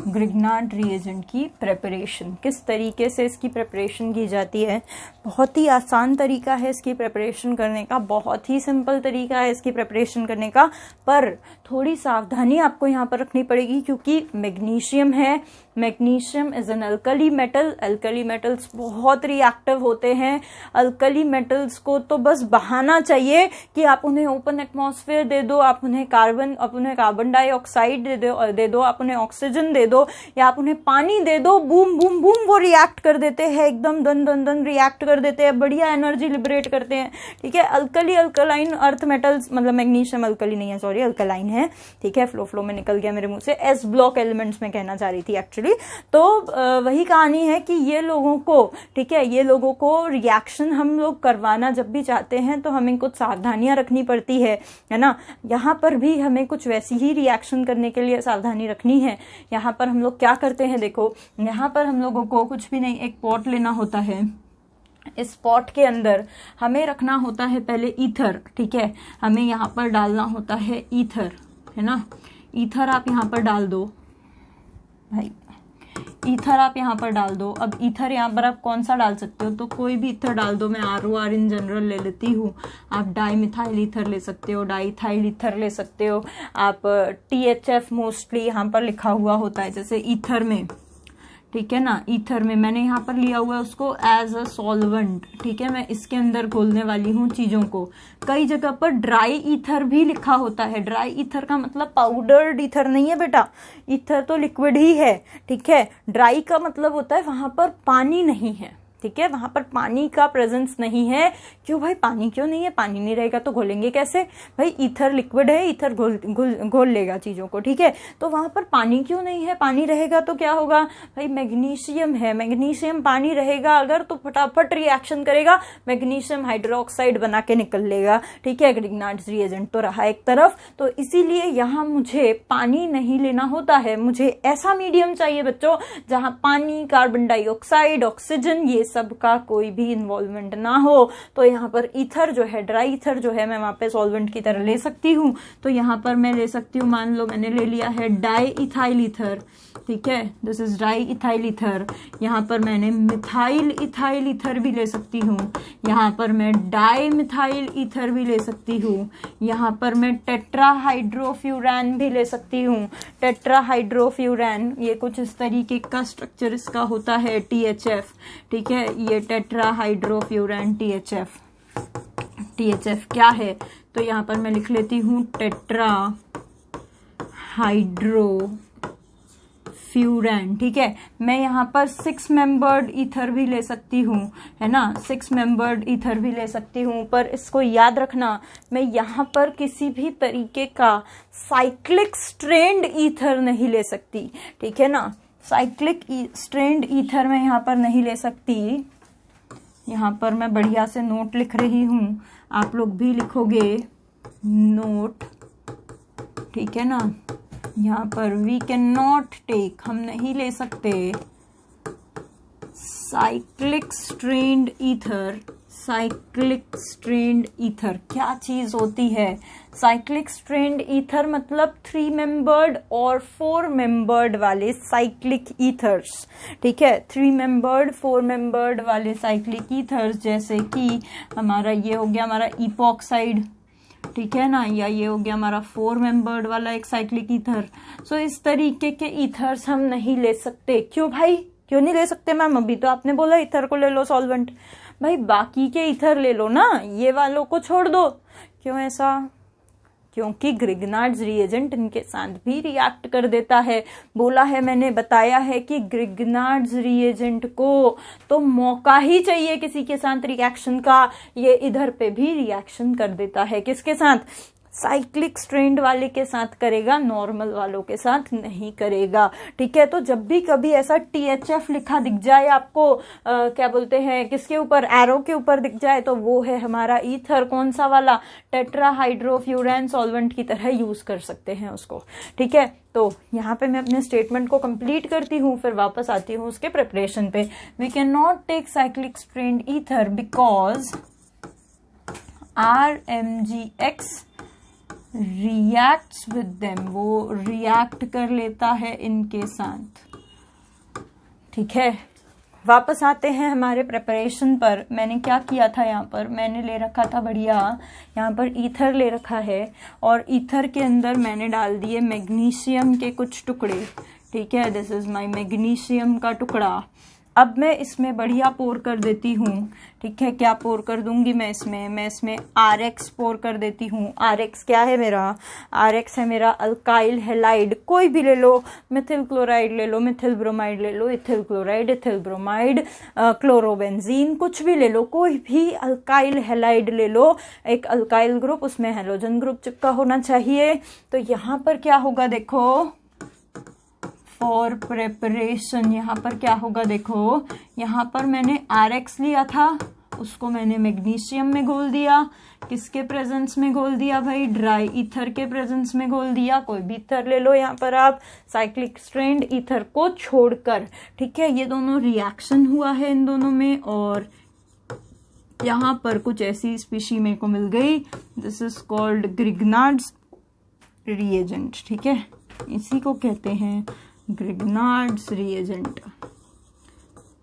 ग्रिग्नार्ड रीएजेंट की प्रिपरेशन, किस तरीके से इसकी प्रिपरेशन की जाती है। बहुत ही आसान तरीका है इसकी प्रिपरेशन करने का, बहुत ही सिंपल तरीका है इसकी प्रिपरेशन करने का, पर थोड़ी सावधानी आपको यहाँ पर रखनी पड़ेगी क्योंकि मैग्नीशियम है। Magnesium is an alkali metal. Alkali metals बहुत रिएक्टिव होते हैं। अल्कली मेटल्स को तो बस बहाना चाहिए कि आप उन्हें ओपन एटमॉस्फेयर दे दो, आप उन्हें कार्बन डाइऑक्साइड दे दो, आप उन्हें ऑक्सीजन दे दो या आप उन्हें पानी दे दो, बूम बूम बूम वो रिएक्ट कर देते हैं, एकदम दन दन दन रिएक्ट कर देते हैं, बढ़िया एनर्जी लिबरेट करते हैं, ठीक है। अल्कलाइन अर्थ मेटल्स, मतलब मैग्नीशियम अल्कली नहीं है, सॉरी अल्कलाइन है, ठीक है। फ्लो में निकल गया मेरे मुंह से, एस ब्लॉक एलिमेंट्स में कहना चाह रही थी एक्चुअली। तो वही कहानी है कि ये लोगों को, ठीक है, ये लोगों को रिएक्शन हम लोग करवाना जब भी चाहते हैं तो हमें कुछ सावधानियां रखनी पड़ती है ना। यहाँ पर भी हमें कुछ वैसी ही रिएक्शन करने के लिए सावधानी रखनी है। यहाँ पर हम लोग क्या करते हैं, देखो यहाँ पर हम लोगों को कुछ भी नहीं, एक पॉट लेना होता है। इस पॉट के अंदर हमें रखना होता है पहले ईथर, ठीक है। हमें यहाँ पर डालना होता है ईथर, है ना। ईथर आप यहाँ पर डाल दो भाई, ईथर आप यहाँ पर डाल दो। अब ईथर यहाँ पर आप कौन सा डाल सकते हो, तो कोई भी ईथर डाल दो। मैं ROR इन जनरल ले लेती हूँ। आप डाईमिथाइल ईथर ले सकते हो, डाईथाइल ईथर ले सकते हो, आप THF मोस्टली यहाँ पर लिखा हुआ होता है जैसे ईथर में, ठीक है ना। ईथर में मैंने यहाँ पर लिया हुआ है उसको एज अ सॉल्वेंट, ठीक है। मैं इसके अंदर घोलने वाली हूँ चीजों को। कई जगह पर ड्राई ईथर भी लिखा होता है। ड्राई ईथर का मतलब पाउडर्ड ईथर नहीं है बेटा, ईथर तो लिक्विड ही है, ठीक है। ड्राई का मतलब होता है वहां पर पानी नहीं है, ठीक है, वहां पर पानी का प्रेजेंस नहीं है। क्यों भाई, पानी क्यों नहीं है? पानी नहीं रहेगा तो घोलेंगे कैसे भाई? ईथर लिक्विड है, ईथर घोल लेगा चीजों को, ठीक है। तो वहां पर पानी क्यों नहीं है? पानी रहेगा तो क्या होगा भाई? मैग्नीशियम है, मैग्नीशियम पानी रहेगा अगर तो फटाफट रिएक्शन करेगा, मैग्नीशियम हाइड्रोक्साइड बना के निकल लेगा, ठीक है। ग्रिग्नार्ड्स रिएजेंट तो रहा एक तरफ, तो इसीलिए यहाँ मुझे पानी नहीं लेना होता है। मुझे ऐसा मीडियम चाहिए बच्चों जहां पानी, कार्बन डाइऑक्साइड, ऑक्सीजन, ये सब का कोई भी इन्वॉल्वमेंट ना हो। तो यहाँ पर ईथर जो है, ड्राई ईथर जो है, मैं वहां पे सॉल्वेंट की तरह ले सकती हूँ। तो यहाँ पर मैं ले सकती हूँ, मान लो मैंने ले लिया है डाई इथाइल ईथर, ठीक है, this is di ethyl ether. यहाँ पर मैंने मिथाइल इथाइल ईथर भी ले सकती हूँ, यहाँ पर मैं डाई मिथाइल ईथर भी ले सकती हूँ, यहाँ पर मैं टेट्राहाइड्रोफ्यूरान भी ले सकती हूँ। टेट्राहाइड्रोफ्यूरान ये कुछ इस तरीके का स्ट्रक्चर इसका होता है, THF, ठीक है। ये टेट्राहाइड्रोफ्यूरान THF क्या है? तो यहाँ पर मैं लिख लेती हूँ टेट्राहाइड्रोफ्यूरान, ठीक है। मैं यहाँ पर 6 मेंबर्ड ईथर भी ले सकती हूँ, है ना, 6 मेंबर्ड ईथर भी ले सकती हूँ। पर इसको याद रखना, मैं यहाँ पर किसी भी तरीके का साइक्लिक स्ट्रेंड ईथर नहीं ले सकती, ठीक है ना। साइक्लिक स्ट्रेंड ईथर मैं यहाँ पर नहीं ले सकती। यहाँ पर मैं बढ़िया से नोट लिख रही हूँ, आप लोग भी लिखोगे नोट, ठीक है ना। यहाँ पर वी कैन नॉट टेक, हम नहीं ले सकते cyclic strained ether, cyclic strained ether क्या चीज होती है? साइक्लिक स्ट्रेंड ईथर मतलब 3 मेंबर्ड और 4 मेंबर्ड वाले साइक्लिक ईथर्स, ठीक है। 3 मेंबर्ड 4 मेंबर्ड वाले साइक्लिक ईथर्स, जैसे कि हमारा ये हो गया हमारा इपॉक्साइड, ठीक है ना, या ये हो गया हमारा 4 मेंबर्ड वाला एक साइक्लिक ईथर। सो इस तरीके के ईथर्स हम नहीं ले सकते। क्यों भाई, क्यों नहीं ले सकते मैम? अभी तो आपने बोला ईथर को ले लो सॉल्वेंट। भाई बाकी के ईथर ले लो ना, ये वालों को छोड़ दो। क्यों ऐसा? क्योंकि ग्रिग्नार्ड्स रिएजेंट इनके साथ भी रिएक्ट कर देता है। बोला है मैंने, बताया है कि ग्रिग्नार्ड्स रिएजेंट को तो मौका ही चाहिए किसी के साथ रिएक्शन का, ये इधर पे भी रिएक्शन कर देता है। किसके साथ? साइक्लिक स्ट्रेंड वाले के साथ करेगा, नॉर्मल वालों के साथ नहीं करेगा, ठीक है। तो जब भी कभी ऐसा THF लिखा दिख जाए आपको, क्या बोलते हैं, किसके ऊपर, एरो के ऊपर दिख जाए, तो वो है हमारा ईथर। कौन सा वाला? टेट्राहाइड्रोफ्यूरैन सॉल्वेंट की तरह यूज कर सकते हैं उसको, ठीक है। तो यहाँ पे मैं अपने स्टेटमेंट को कंप्लीट करती हूँ, फिर वापस आती हूँ उसके प्रिपरेशन पे। We can not take cyclic strained ether because RMgX reacts with them, वो रिएक्ट कर लेता है इनके साथ, ठीक है। वापस आते हैं हमारे प्रिपरेशन पर। मैंने क्या किया था, यहाँ पर मैंने ले रखा था बढ़िया, यहाँ पर ईथर ले रखा है और ईथर के अंदर मैंने डाल दिए मैग्नीशियम के कुछ टुकड़े, ठीक है। दिस इज माय मैग्नीशियम का टुकड़ा। अब मैं इसमें बढ़िया पोर कर देती हूँ, ठीक है। क्या पोर कर दूंगी मैं इसमें RX पोर कर देती हूँ। RX क्या है मेरा? RX है मेरा अल्काइल हैलाइड। कोई भी ले लो, मिथिल क्लोराइड ले लो, मिथिल ब्रोमाइड ले लो, ethyl chloride, ethyl bromide, chlorobenzene, कुछ भी ले लो, कोई भी अल्काइल हैलाइड ले लो। एक अल्काइल ग्रुप, उसमें हैलोजन ग्रुप चिपका होना चाहिए। तो यहाँ पर क्या होगा देखो, फॉर प्रेपरेशन, यहाँ पर क्या होगा देखो, यहाँ पर मैंने RX लिया था, उसको मैंने मैग्नीशियम में घोल दिया। किसके प्रेजेंस में घोल दिया भाई? ड्राई ईथर के प्रेजेंस में घोल दिया। कोई भी ईथर ले लो यहाँ पर आप, साइक्लिक स्ट्रेंड ईथर को छोड़कर, ठीक है। ये दोनों रिएक्शन हुआ है इन दोनों में और यहाँ पर कुछ ऐसी स्पीशी मेरे को मिल गई। This is called Grignard's reagent, ठीक है। इसी को कहते हैं ग्रिग्नार्ड्स रिएजेंट।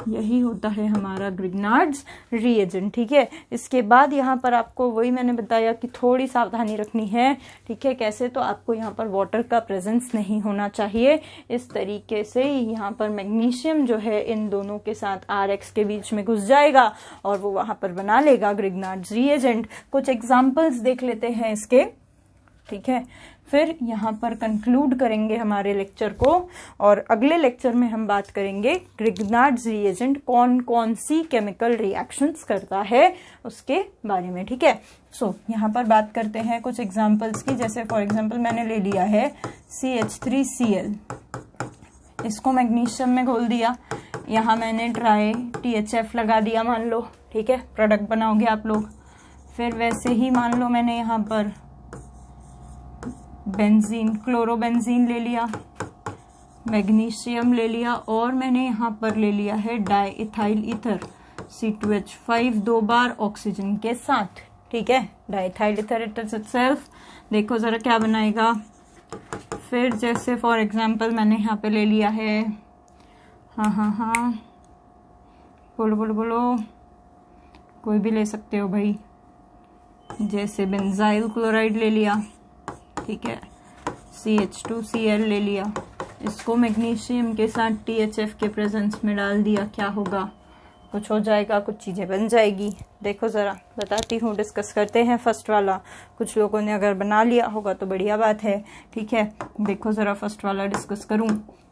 यही होता है हमारा ग्रिग्नार्ड्स रिएजेंट, ठीक है। इसके बाद यहाँ पर आपको वही मैंने बताया कि थोड़ी सावधानी रखनी है, ठीक है। कैसे? तो आपको यहाँ पर वाटर का प्रेजेंस नहीं होना चाहिए। इस तरीके से यहाँ पर मैग्नीशियम जो है इन दोनों के साथ RX के बीच में घुस जाएगा और वो वहां पर बना लेगा ग्रिग्नार्ड्स रिएजेंट। कुछ एग्जाम्पल्स देख लेते हैं इसके, ठीक है। फिर यहाँ पर कंक्लूड करेंगे हमारे लेक्चर को और अगले लेक्चर में हम बात करेंगे ग्रिग्नार्ड्स रिएजेंट कौन कौन सी केमिकल रिएक्शंस करता है उसके बारे में, ठीक है। सो यहाँ पर बात करते हैं कुछ एग्जांपल्स की। जैसे फॉर एग्जांपल मैंने ले लिया है CH3Cl, इसको मैग्नीशियम में घोल दिया। यहाँ मैंने ट्राई THF लगा दिया मान लो, ठीक है। प्रोडक्ट बनाओगे आप लोग। फिर वैसे ही मान लो मैंने यहाँ पर बेंजीन, क्लोरोबेंजीन ले लिया, मैग्नीशियम ले लिया और मैंने यहाँ पर ले लिया है डाई इथाइल ईथर C2H5 2 बार ऑक्सीजन के साथ, ठीक है। डाई इथाइल ईथर इटसेल्फ देखो जरा क्या बनाएगा। फिर जैसे फॉर एग्जांपल मैंने यहाँ पे ले लिया है, हाँ बोलो, कोई भी ले सकते हो भाई। जैसे बेंजाइल क्लोराइड ले लिया, ठीक है। CH2Cl ले लिया, इसको मैग्नीशियम के साथ THF के प्रेजेंस में डाल दिया। क्या होगा? कुछ हो जाएगा, कुछ चीजें बन जाएगी। देखो जरा बताती हूँ, डिस्कस करते हैं फर्स्ट वाला। कुछ लोगों ने अगर बना लिया होगा तो बढ़िया बात है, ठीक है। देखो जरा फर्स्ट वाला डिस्कस करूँ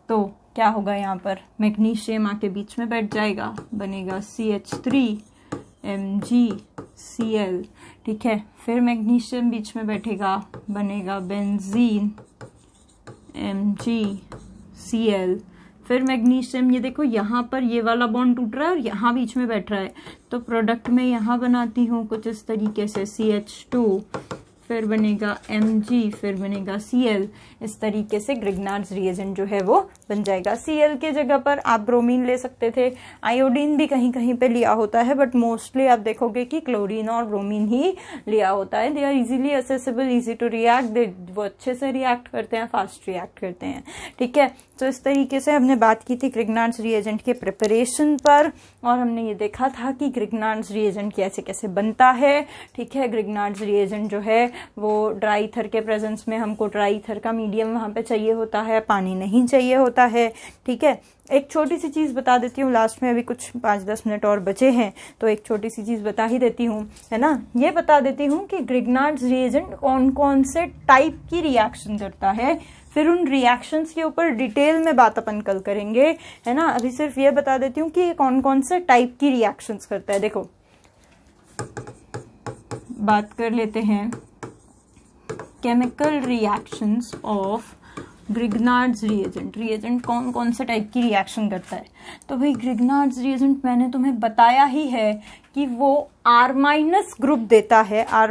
तो क्या होगा, यहाँ पर मैग्नीशियम आके बीच में बैठ जाएगा, बनेगा CH3MgCl, ठीक है। फिर मैग्नीशियम बीच में बैठेगा, बनेगा बेंजीन MgCl। फिर मैग्नीशियम, ये देखो यहाँ पर ये वाला बॉन्ड टूट रहा है और यहाँ बीच में बैठ रहा है, तो प्रोडक्ट में यहाँ बनाती हूँ कुछ इस तरीके से CH2। फिर बनेगा Mg, फिर बनेगा Cl। इस तरीके से ग्रिग्नार्ड्स रिएजेंट जो है वो बन जाएगा। Cl के जगह पर आप ब्रोमीन ले सकते थे, आयोडीन भी कहीं कहीं पे लिया होता है, बट मोस्टली आप देखोगे कि क्लोरीन और ब्रोमीन ही लिया होता है। They are easily accessible, easy to react, वो अच्छे से रिएक्ट करते हैं, फास्ट रिएक्ट करते हैं। ठीक है, तो इस तरीके से हमने बात की थी ग्रिग्नार्ड्स रिएजेंट के प्रिपरेशन पर, और हमने ये देखा था कि ग्रिग्नार्ड्स रिएजेंट कैसे कैसे बनता है। ठीक है, ग्रिग्नार्ड्स रिएजेंट जो है वो ड्राई ईथर के प्रेजेंस में हमको ड्राई ईथर का मीडियम वहां पे चाहिए होता है, पानी नहीं चाहिए होता है। ठीक है, एक छोटी सी चीज बता देती हूँ लास्ट में, अभी कुछ 5-10 मिनट और बचे हैं तो एक छोटी सी चीज बता ही देती हूँ, है ना। ये बता देती हूँ कि ग्रिग्नार्ड्स रिएजेंट कौन कौन से टाइप की रिएक्शन करता है, फिर उन रिएक्शंस के ऊपर डिटेल में बात अपन कल करेंगे, है ना। अभी सिर्फ ये बता देती हूँ कि ये कौन कौन से टाइप की रिएक्शंस करता है। देखो, बात कर लेते हैं chemical reactions of Grignard's reagent. Reagent कौन कौन से टाइप की रिएक्शन करता है, तो भाई ग्रिग्नार्ड्स रिएजेंट मैंने तुम्हें बताया ही है कि वो R- ग्रुप देता है। R-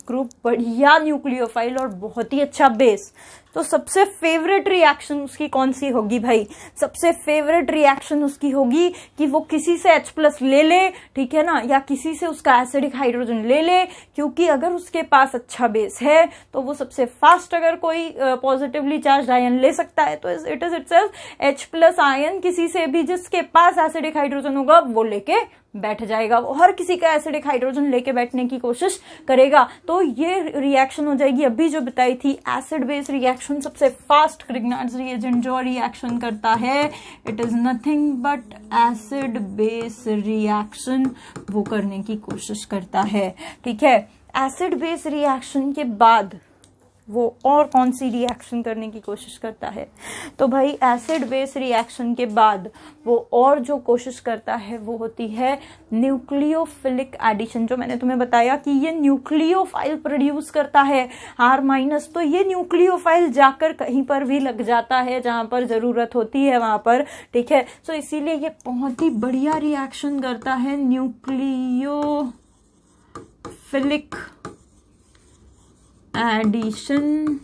ग्रुप बढ़िया न्यूक्लियोफाइल और बहुत ही अच्छा बेस। तो सबसे फेवरेट रिएक्शन उसकी कौन सी होगी भाई, सबसे फेवरेट रिएक्शन उसकी होगी कि वो किसी से H+ ले ले, ठीक है ना, या किसी से उसका एसिडिक हाइड्रोजन ले ले, क्योंकि अगर उसके पास अच्छा बेस है तो वो सबसे फास्ट अगर कोई पॉजिटिवली चार्ज आयन ले सकता है तो it is itself H+ ion किसी से भी जिसके पास एसिडिक हाइड्रोजन होगा वो लेके बैठ जाएगा, वो हर किसी का एसिडिक हाइड्रोजन लेके बैठने की कोशिश करेगा। तो ये रिएक्शन हो जाएगी अभी जो बताई थी, एसिड बेस रिएक्शन। सबसे फास्ट ग्रिग्नार्ड्स रिएजेंट जो रिएक्शन करता है, it is nothing but acid base reaction, वो करने की कोशिश करता है। ठीक है, एसिड बेस रिएक्शन के बाद वो और कौन सी रिएक्शन करने की कोशिश करता है, तो भाई एसिड बेस रिएक्शन के बाद वो और जो कोशिश करता है वो होती है न्यूक्लियोफिलिक एडिशन। जो मैंने तुम्हें बताया कि ये न्यूक्लियोफाइल प्रोड्यूस करता है R-, तो ये न्यूक्लियोफाइल जाकर कहीं पर भी लग जाता है जहां पर जरूरत होती है वहां पर। ठीक है, तो इसीलिए ये बहुत ही बढ़िया रिएक्शन करता है, nucleophilic addition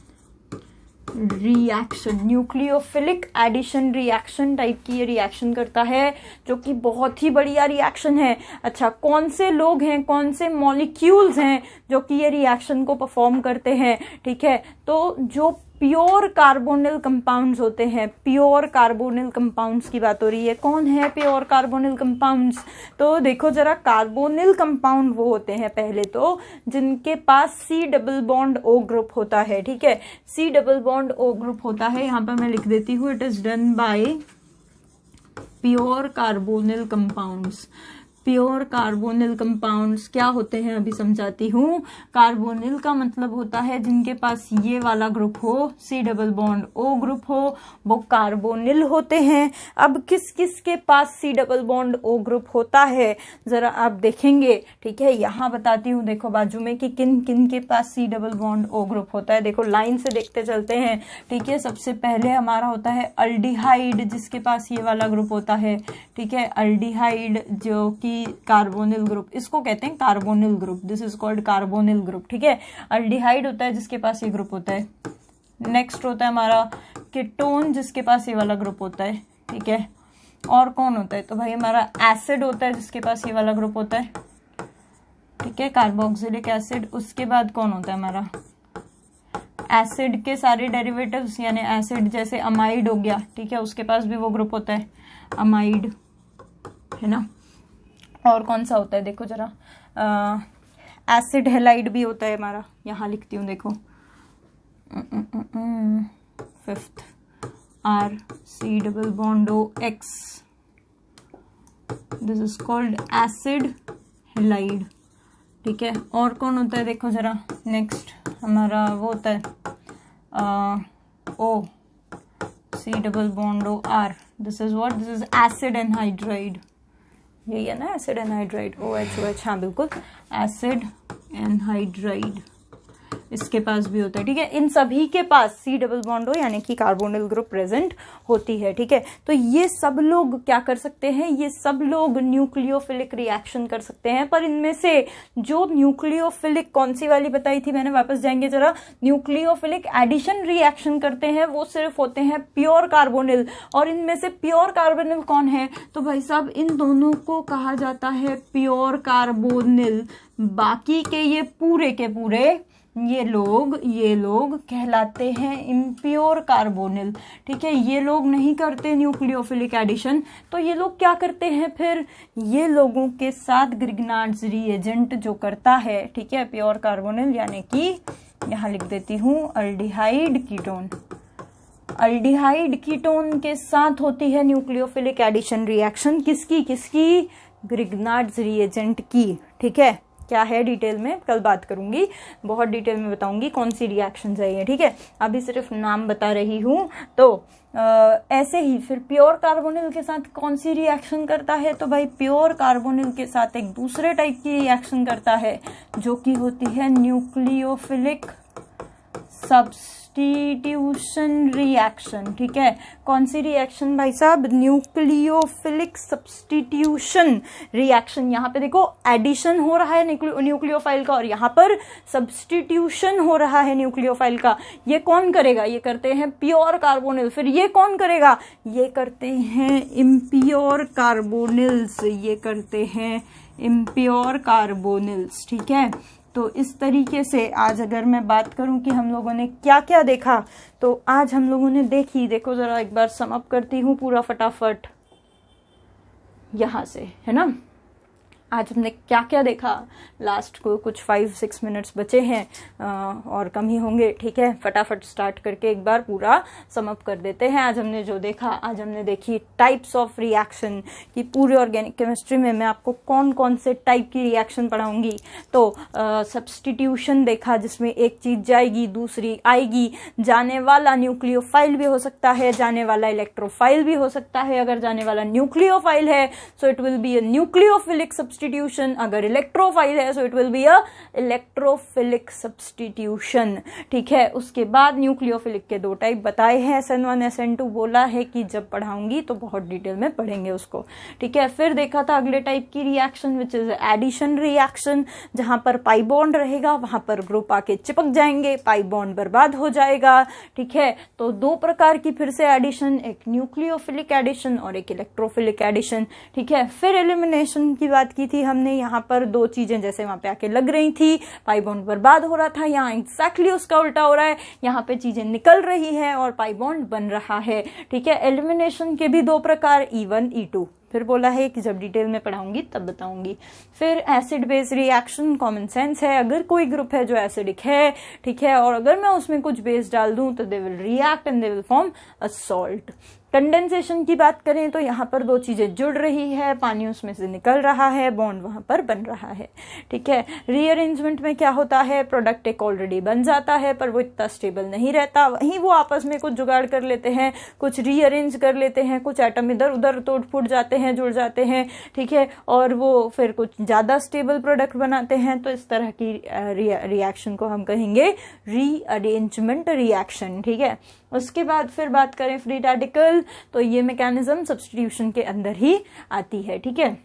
reaction. Nucleophilic addition reaction type की ये रिएक्शन करता है, जो कि बहुत ही बढ़िया रिएक्शन है। अच्छा, कौन से लोग हैं, कौन से मॉलिक्यूल्स हैं जो कि ये रिएक्शन को परफॉर्म करते हैं। ठीक है, तो जो प्योर कार्बोनिल कंपाउंड्स होते हैं, प्योर कार्बोनिल कंपाउंड्स की बात हो रही है। कौन है प्योर कार्बोनिल कंपाउंड्स, तो देखो जरा, कार्बोनिल कंपाउंड वो होते हैं पहले तो जिनके पास C+O ग्रुप होता है। ठीक है, C+O ग्रुप होता है, यहाँ पर मैं लिख देती हूँ, it is done by pure carbonyl compounds. Pure carbonyl compounds क्या होते हैं अभी समझाती हूँ। कार्बोनिल का मतलब होता है जिनके पास ये वाला ग्रुप हो, C+O ग्रुप हो, वो कार्बोनिल होते हैं। अब किस किस के पास C+O ग्रुप होता है जरा आप देखेंगे। ठीक है, यहाँ बताती हूँ, देखो बाजू में कि किन किन के पास C+O ग्रुप होता है। देखो लाइन से देखते चलते हैं। ठीक है, सबसे पहले हमारा होता है अल्डिहाइड, जिसके पास ये वाला ग्रुप होता है। ठीक है, अल्डिहाइड जो कि कार्बोनिल ग्रुप, इसको कहते हैं carbonyl group, this is called carbonyl group. ठीक है, अल्डिहाइड होता है जिसके पास ये ग्रुप होता है। नेक्स्ट होता है हमारा कीटोन, जिसके पास ये वाला ग्रुप होता है। ठीक है, और कौन होता है, तो भाई हमारा एसिड होता है जिसके पास ये वाला ग्रुप होता है। ठीक है, कार्बोक्सिलिक एसिड। उसके बाद कौन होता है हमारा, एसिड के सारे डेरिवेटिव्स, यानी एसिड जैसे अमाइड हो गया। ठीक है, उसके पास भी वो ग्रुप होता है, अमाइड, है ना। और कौन सा होता है, देखो जरा, एसिड हेलाइड भी होता है हमारा, यहाँ लिखती हूँ देखो, 5th R C+O X, this is called acid halide. ठीक है, और कौन होता है, देखो जरा, नेक्स्ट हमारा वो होता है O C+O R, this is what, this is acid anhydride. यही है ना, एसिड एनहाइड्राइड, OH। हाँ बिल्कुल, एसिड एनहाइड्राइड। इसके पास भी होता है, ठीक है। इन सभी के पास सी डबल बॉन्ड हो यानी कि कार्बोनिल ग्रुप प्रेजेंट होती है, ठीक है। तो ये सब लोग क्या कर सकते हैं, ये सब लोग न्यूक्लियोफिलिक रिएक्शन कर सकते हैं। पर इनमें से जो न्यूक्लियोफिलिक कौन सी वाली बताई थी मैंने, वापस जाएंगे जरा, न्यूक्लियोफिलिक एडिशन रिएक्शन करते हैं वो सिर्फ होते हैं प्योर कार्बोनिल। और इनमें से प्योर कार्बोनिल कौन है, तो भाई साहब इन दोनों को कहा जाता है प्योर कार्बोनिल। बाकी के ये पूरे के पूरे ये लोग कहलाते हैं इम्प्योर कार्बोनिल, ठीक है। ये लोग नहीं करते न्यूक्लियोफिलिक एडिशन। तो ये लोग क्या करते हैं फिर, ये लोगों के साथ ग्रिग्नार्ड्स रिएजेंट जो करता है, ठीक है, प्योर कार्बोनिल यानी कि यहां लिख देती हूं अल्डिहाइड कीटोन। अल्डिहाइड कीटोन के साथ होती है न्यूक्लियोफिलिक एडिशन रिएक्शन, किसकी ग्रिग्नार्ड्स रिएजेंट की, ठीक है। क्या है डिटेल में कल बात करूंगी, बहुत डिटेल में बताऊंगी कौन सी रिएक्शन है ये, ठीक है। अभी सिर्फ नाम बता रही हूं। तो ऐसे ही फिर प्योर कार्बोनिल के साथ कौन सी रिएक्शन करता है, तो भाई प्योर कार्बोनिल के साथ एक दूसरे टाइप की रिएक्शन करता है जो कि होती है न्यूक्लियोफिलिक सब्स्टिट्यूशन रिएक्शन, ठीक है। कौन सी रिएक्शन भाई साहब, न्यूक्लियोफिलिक सब्स्टिट्यूशन रिएक्शन। यहाँ पे देखो एडिशन हो रहा है न्यूक्लियोफाइल का और यहाँ पर सब्स्टिट्यूशन हो रहा है न्यूक्लियोफाइल का। ये कौन करेगा, ये करते हैं प्योर कार्बोनिल। फिर ये कौन करेगा, ये करते हैं इम्प्योर कार्बोनिल्स, ये करते हैं इम्प्योर कार्बोनिल्स, ठीक है। तो इस तरीके से आज अगर मैं बात करूं कि हम लोगों ने क्या क्या देखा, तो आज हम लोगों ने देखो जरा एक बार सम अप करती हूं पूरा फटाफट यहां से, है ना। आज हमने क्या क्या देखा, लास्ट को कुछ 5-6 मिनट्स बचे हैं और कम ही होंगे, ठीक है। फटाफट स्टार्ट करके एक बार पूरा सम अप कर देते हैं। आज हमने जो देखा, आज हमने देखी टाइप्स ऑफ रिएक्शन कि पूरे ऑर्गेनिक केमिस्ट्री में मैं आपको कौन कौन से टाइप की रिएक्शन पढ़ाऊंगी। तो सब्स्टिट्यूशन देखा जिसमें एक चीज जाएगी दूसरी आएगी, जाने वाला न्यूक्लियोफाइल भी हो सकता है, जाने वाला इलेक्ट्रोफाइल भी हो सकता है। अगर जाने वाला न्यूक्लियोफाइल है so it will be a nucleophilic substitution, अगर इलेक्ट्रोफाइल है so it will be a electrophilic substitution, ठीक है। उसके बाद न्यूक्लियोफिलिक के 2 टाइप बताए हैं, SN1 SN2, बोला है कि जब पढ़ाऊंगी तो बहुत डिटेल में पढ़ेंगे उसको, ठीक है। फिर देखा था अगले टाइप की reaction which is addition reaction, जहां पर पाई बॉन्ड रहेगा वहां पर ग्रुप आके चिपक जाएंगे, पाई बॉन्ड बर्बाद हो जाएगा, ठीक है। तो 2 प्रकार की फिर से एडिशन, एक न्यूक्लियोफिलिक एडिशन और एक इलेक्ट्रोफिलिक एडिशन, ठीक है। फिर एलिमिनेशन की बात की थी हमने, यहाँ पर 2 चीजें जैसे वहां पे आके लग रही थी, पाई बॉन्ड बर्बाद हो रहा था, यहाँ एग्जैक्टली उसका उल्टा हो रहा है, यहाँ पे चीजें निकल रही है और पाई बॉन्ड बन रहा है, ठीक है। एलिमिनेशन के भी 2 प्रकार, E1 E2, फिर बोला है कि जब डिटेल में पढ़ाऊंगी तब बताऊंगी। फिर acid base reaction, common sense है, अगर कोई ग्रुप है जो एसिडिक है, ठीक है, और अगर मैं उसमें कुछ बेस डाल दूं तो they will react and they will form a salt. Condensation की बात करें तो यहाँ पर 2 चीजें जुड़ रही है, पानी उसमें से निकल रहा है, बॉन्ड वहां पर बन रहा है, ठीक है। रीअरेंजमेंट में क्या होता है, प्रोडक्ट एक ऑलरेडी बन जाता है पर वो इतना स्टेबल नहीं रहता, वहीं वो आपस में कुछ जुगाड़ कर लेते हैं, कुछ रीअरेंज कर लेते हैं, कुछ एटम इधर उधर तोड़ फूट जाते हैं, जुड़ जाते हैं, ठीक है, और वो फिर कुछ ज्यादा स्टेबल प्रोडक्ट बनाते हैं। तो इस तरह की रिएक्शन को हम कहेंगे रीअरेंजमेंट रिएक्शन, ठीक है। उसके बाद फिर बात करें फ्री रेडिकल, तो ये मैकेनिज्म सब्स्टिट्यूशन के अंदर ही आती है, ठीक है।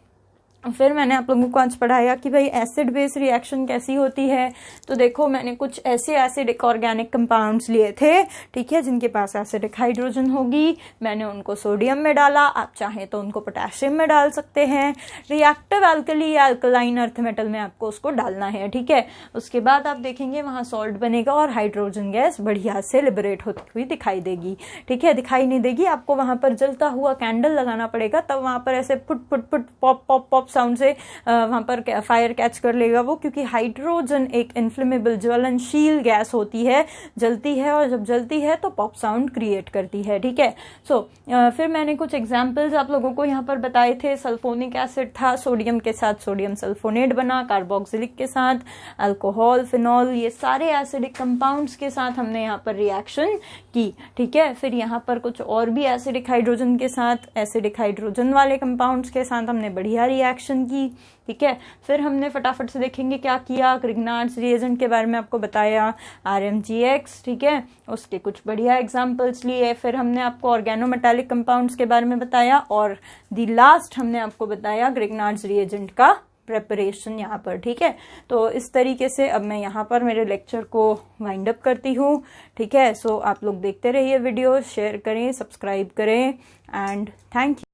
फिर मैंने आप लोगों को आज पढ़ाया कि भाई एसिड बेस रिएक्शन कैसी होती है। तो देखो मैंने कुछ ऐसे एसिडिक ऑर्गेनिक कंपाउंड्स लिए थे, ठीक है, जिनके पास एसिडिक हाइड्रोजन होगी, मैंने उनको सोडियम में डाला, आप चाहें तो उनको पोटेशियम में डाल सकते हैं। रिएक्टिव एल्कली या अल्कलाइन अर्थ मेटल में आपको उसको डालना है, ठीक है। उसके बाद आप देखेंगे वहां सॉल्ट बनेगा और हाइड्रोजन गैस बढ़िया से लिबरेट होती हुई दिखाई देगी, ठीक है। दिखाई नहीं देगी, आपको वहां पर जलता हुआ कैंडल लगाना पड़ेगा, तब वहां पर ऐसे foot foot foot pop pop pop sound से वहां पर फायर कैच कर लेगा वो, क्योंकि हाइड्रोजन एक इन्फ्लेमेबल ज्वलनशील गैस होती है, जलती है, और जब जलती है तो पॉप साउंड क्रिएट करती है, ठीक है। सो फिर मैंने कुछ एग्जांपल्स आप लोगों को यहाँ पर बताए थे। सल्फोनिक एसिड था, सोडियम के साथ सोडियम सल्फोनेट बना, कार्बोक्सिलिक के साथ अल्कोहल, फिनॉल, ये सारे एसिडिक कंपाउंड्स के साथ हमने यहाँ पर रिएक्शन की, ठीक है। फिर यहाँ पर कुछ और भी एसिडिक हाइड्रोजन के साथ, एसिडिक हाइड्रोजन वाले कंपाउंड्स के साथ हमने बढ़िया रिएक्शन की, ठीक है। फिर हमने फटाफट से देखेंगे क्या किया, ग्रिग्नार्ड्स रिएजेंट के बारे में आपको बताया, RMGX, ठीक है, उसके कुछ बढ़िया एग्जांपल्स लिए। फिर हमने आपको ऑर्गेनोमेटालिक कंपाउंड्स के बारे में बताया, और दी लास्ट हमने आपको बताया ग्रिग्नार्ड्स रिएजेंट का प्रेपरेशन यहाँ पर, ठीक है। तो इस तरीके से अब मैं यहाँ पर मेरे लेक्चर को वाइंड अप करती हूँ, ठीक है। सो आप लोग देखते रहिए वीडियो, शेयर करें, सब्सक्राइब करें, एंड थैंक यू।